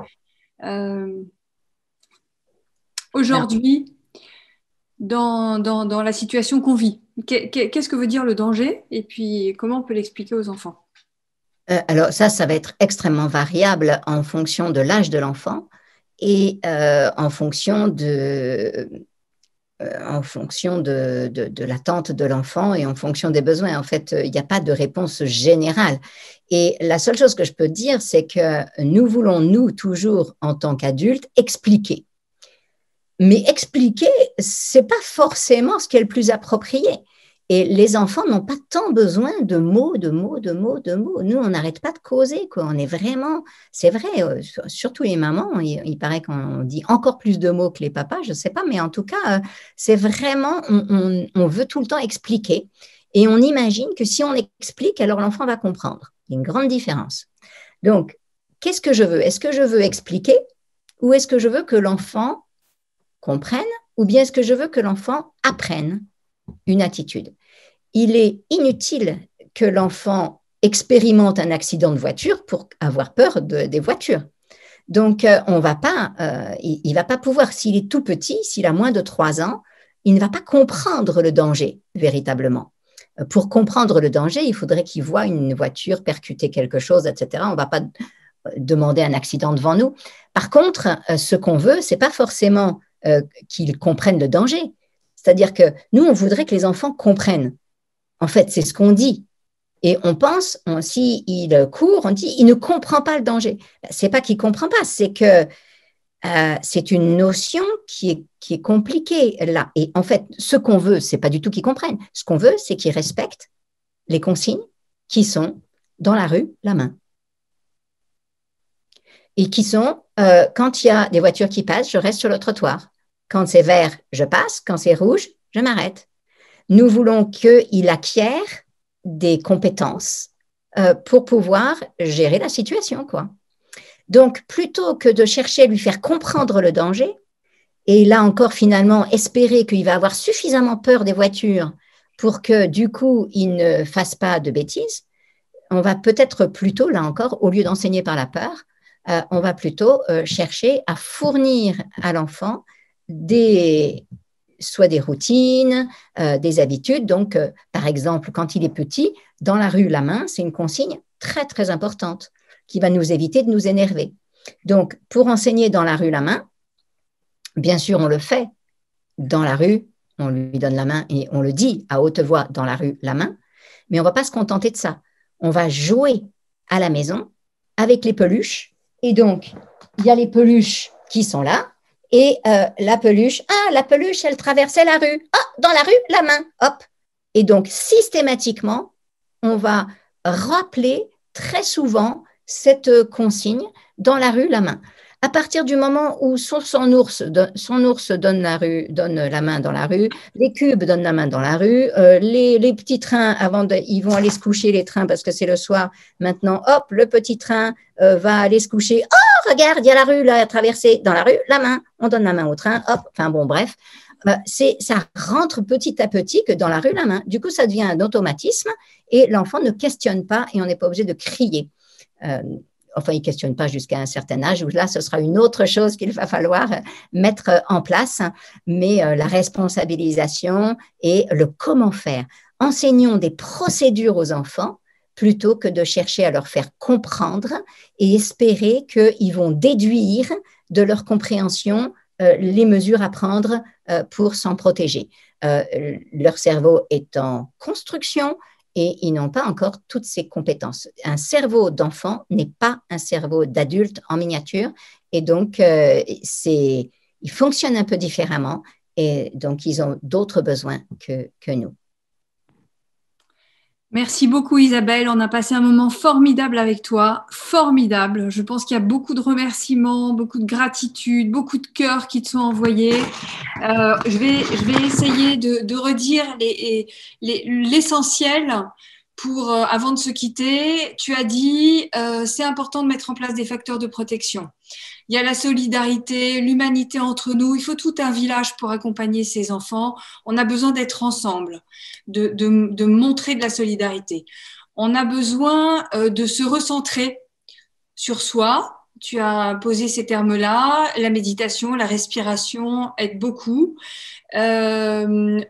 Aujourd'hui, dans la situation qu'on vit, qu'est-ce que veut dire le danger? Et puis, comment on peut l'expliquer aux enfants? Alors ça va être extrêmement variable en fonction de l'âge de l'enfant et en fonction de l'attente de l'enfant et en fonction des besoins. En fait, il n'y a pas de réponse générale. Et la seule chose que je peux dire, c'est que nous voulons, nous, toujours, en tant qu'adultes, expliquer. Mais expliquer, ce n'est pas forcément ce qui est le plus approprié. Et les enfants n'ont pas tant besoin de mots. Nous, on n'arrête pas de causer, quoi. On est vraiment, c'est vrai, surtout les mamans, il paraît qu'on dit encore plus de mots que les papas, je ne sais pas, mais en tout cas, c'est vraiment, on veut tout le temps expliquer. Et on imagine que si on explique, alors l'enfant va comprendre. Il y a une grande différence. Donc, qu'est-ce que je veux? Est-ce que je veux expliquer ou est-ce que je veux que l'enfant comprenne ou bien est-ce que je veux que l'enfant apprenne une attitude? Il est inutile que l'enfant expérimente un accident de voiture pour avoir peur des voitures. Donc, il ne va pas pouvoir, s'il est tout petit, s'il a moins de 3 ans, il ne va pas comprendre le danger véritablement. Pour comprendre le danger, il faudrait qu'il voie une voiture percuter quelque chose, etc. On ne va pas demander un accident devant nous. Par contre, ce qu'on veut, c'est pas forcément qu'ils comprennent le danger. C'est-à-dire que nous, on voudrait que les enfants comprennent. En fait, c'est ce qu'on dit. Et on pense, s'il court, on dit, il ne comprend pas le danger. C'est pas qu'il comprend pas, c'est que c'est une notion qui est compliquée là. Et en fait, ce qu'on veut, c'est pas du tout qu'ils comprennent. Ce qu'on veut, c'est qu'ils respectent les consignes qui sont dans la rue, la main. Et qui sont, quand il y a des voitures qui passent, je reste sur le trottoir. Quand c'est vert, je passe. Quand c'est rouge, je m'arrête. Nous voulons qu'il acquiert des compétences pour pouvoir gérer la situation, quoi. Donc, plutôt que de chercher à lui faire comprendre le danger, et là encore, finalement, espérer qu'il va avoir suffisamment peur des voitures pour que, du coup, il ne fasse pas de bêtises, on va peut-être plutôt, là encore, au lieu d'enseigner par la peur, on va plutôt chercher à fournir à l'enfant soit des routines, des habitudes. Donc, par exemple, quand il est petit, dans la rue, la main, c'est une consigne très, très importante qui va nous éviter de nous énerver. Donc, pour enseigner dans la rue la main, bien sûr, on le fait dans la rue, on lui donne la main et on le dit à haute voix dans la rue la main, mais on ne va pas se contenter de ça. On va jouer à la maison avec les peluches. Et donc, il y a les peluches qui sont là. Et la peluche, elle traversait la rue. Dans la rue, la main, hop. Et donc, systématiquement, on va rappeler très souvent cette consigne dans la rue, la main. À partir du moment où son ours donne la main dans la rue, les cubes donnent la main dans la rue, les petits trains, ils vont aller se coucher, les trains, parce que c'est le soir. Maintenant, hop, le petit train va aller se coucher. Oh, regarde, il y a la rue là à traverser. Dans la rue, la main. On donne la main au train, hop. Enfin bon, bref. Ça rentre petit à petit que dans la rue, la main. Du coup, ça devient un automatisme et l'enfant ne questionne pas et on n'est pas obligé de crier. Enfin, il ne questionne pas jusqu'à un certain âge, où là, ce sera une autre chose qu'il va falloir mettre en place, mais la responsabilisation et le comment faire. Enseignons des procédures aux enfants plutôt que de chercher à leur faire comprendre et espérer qu'ils vont déduire de leur compréhension les mesures à prendre pour s'en protéger. Leur cerveau est en construction, et ils n'ont pas encore toutes ces compétences. Un cerveau d'enfant n'est pas un cerveau d'adulte en miniature, et donc ils fonctionnent un peu différemment, et donc ils ont d'autres besoins que nous. Merci beaucoup Isabelle, on a passé un moment formidable avec toi, formidable. Je pense qu'il y a beaucoup de remerciements, beaucoup de gratitude, beaucoup de cœurs qui te sont envoyés. Je vais essayer de redire l'essentiel avant de se quitter. Tu as dit c'est important de mettre en place des facteurs de protection. Il y a la solidarité, l'humanité entre nous. Il faut tout un village pour accompagner ces enfants. On a besoin d'être ensemble, de montrer de la solidarité. On a besoin de se recentrer sur soi. Tu as posé ces termes-là. La méditation, la respiration aident beaucoup. Le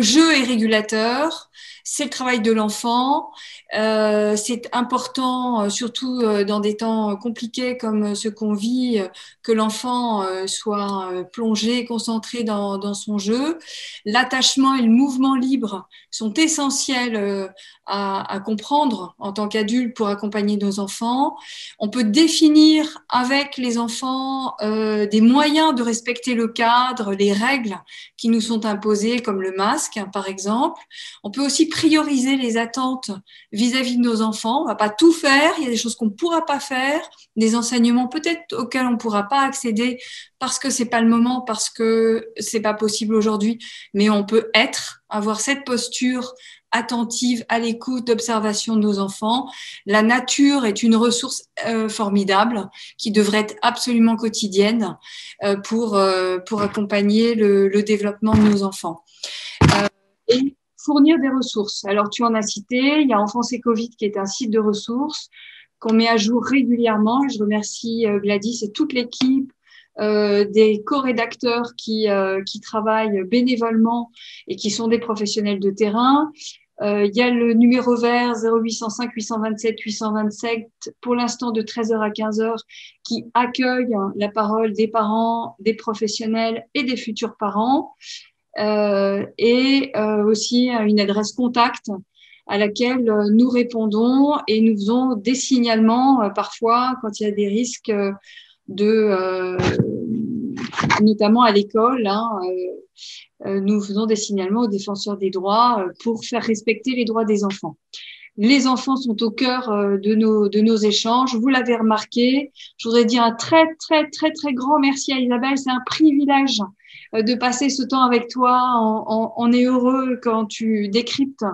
jeu est régulateur. C'est le travail de l'enfant. C'est important, surtout dans des temps compliqués comme ceux qu'on vit, que l'enfant soit plongé, concentré dans son jeu. L'attachement et le mouvement libre sont essentiels à comprendre en tant qu'adulte pour accompagner nos enfants. On peut définir avec les enfants des moyens de respecter le cadre, les règles qui nous sont imposées, comme le masque, par exemple. On peut aussi prioriser les attentes vis-à-vis de nos enfants. On ne va pas tout faire, il y a des choses qu'on ne pourra pas faire, des enseignements peut-être auxquels on ne pourra pas accéder parce que ce n'est pas le moment, parce que ce n'est pas possible aujourd'hui, mais on peut avoir cette posture attentive, à l'écoute, d'observation de nos enfants. La nature est une ressource formidable qui devrait être absolument quotidienne pour accompagner le développement de nos enfants. Et fournir des ressources. Alors, tu en as cité, il y a Enfance et Covid qui est un site de ressources qu'on met à jour régulièrement. Je remercie Gladys et toute l'équipe, des co-rédacteurs qui travaillent bénévolement et qui sont des professionnels de terrain. Il y a le numéro vert 0805 827 827, pour l'instant de 13h à 15h, qui accueille la parole des parents, des professionnels et des futurs parents. Et aussi une adresse contact à laquelle nous répondons et nous faisons des signalements parfois quand il y a des risques notamment à l'école, nous faisons des signalements aux défenseurs des droits pour faire respecter les droits des enfants. Les enfants sont au cœur de nos échanges. Vous l'avez remarqué. Je voudrais dire un très, très, très, très grand merci à Isabelle. C'est un privilège de passer ce temps avec toi. On est heureux quand tu décryptes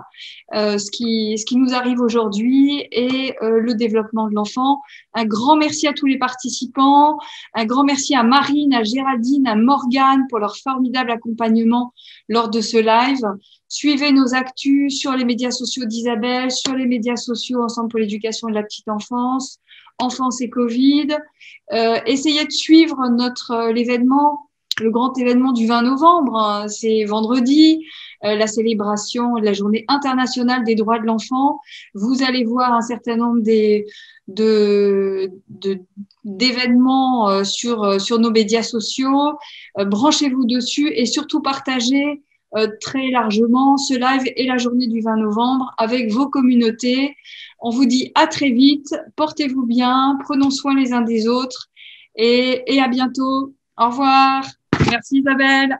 ce qui nous arrive aujourd'hui et le développement de l'enfant. Un grand merci à tous les participants. Un grand merci à Marine, à Géraldine, à Morgane pour leur formidable accompagnement lors de ce live. Suivez nos actus sur les médias sociaux d'Isabelle, sur les médias sociaux Ensemble pour l'éducation de la petite enfance, Enfance et Covid. Essayez de suivre l'événement, le grand événement du 20 novembre. C'est vendredi, la célébration de la Journée internationale des droits de l'enfant. Vous allez voir un certain nombre d'événements sur nos médias sociaux. Branchez-vous dessus et surtout partagez très largement ce live et la journée du 20 novembre avec vos communautés. On vous dit à très vite, portez-vous bien, prenons soin les uns des autres et à bientôt. Au revoir. Merci Isabelle.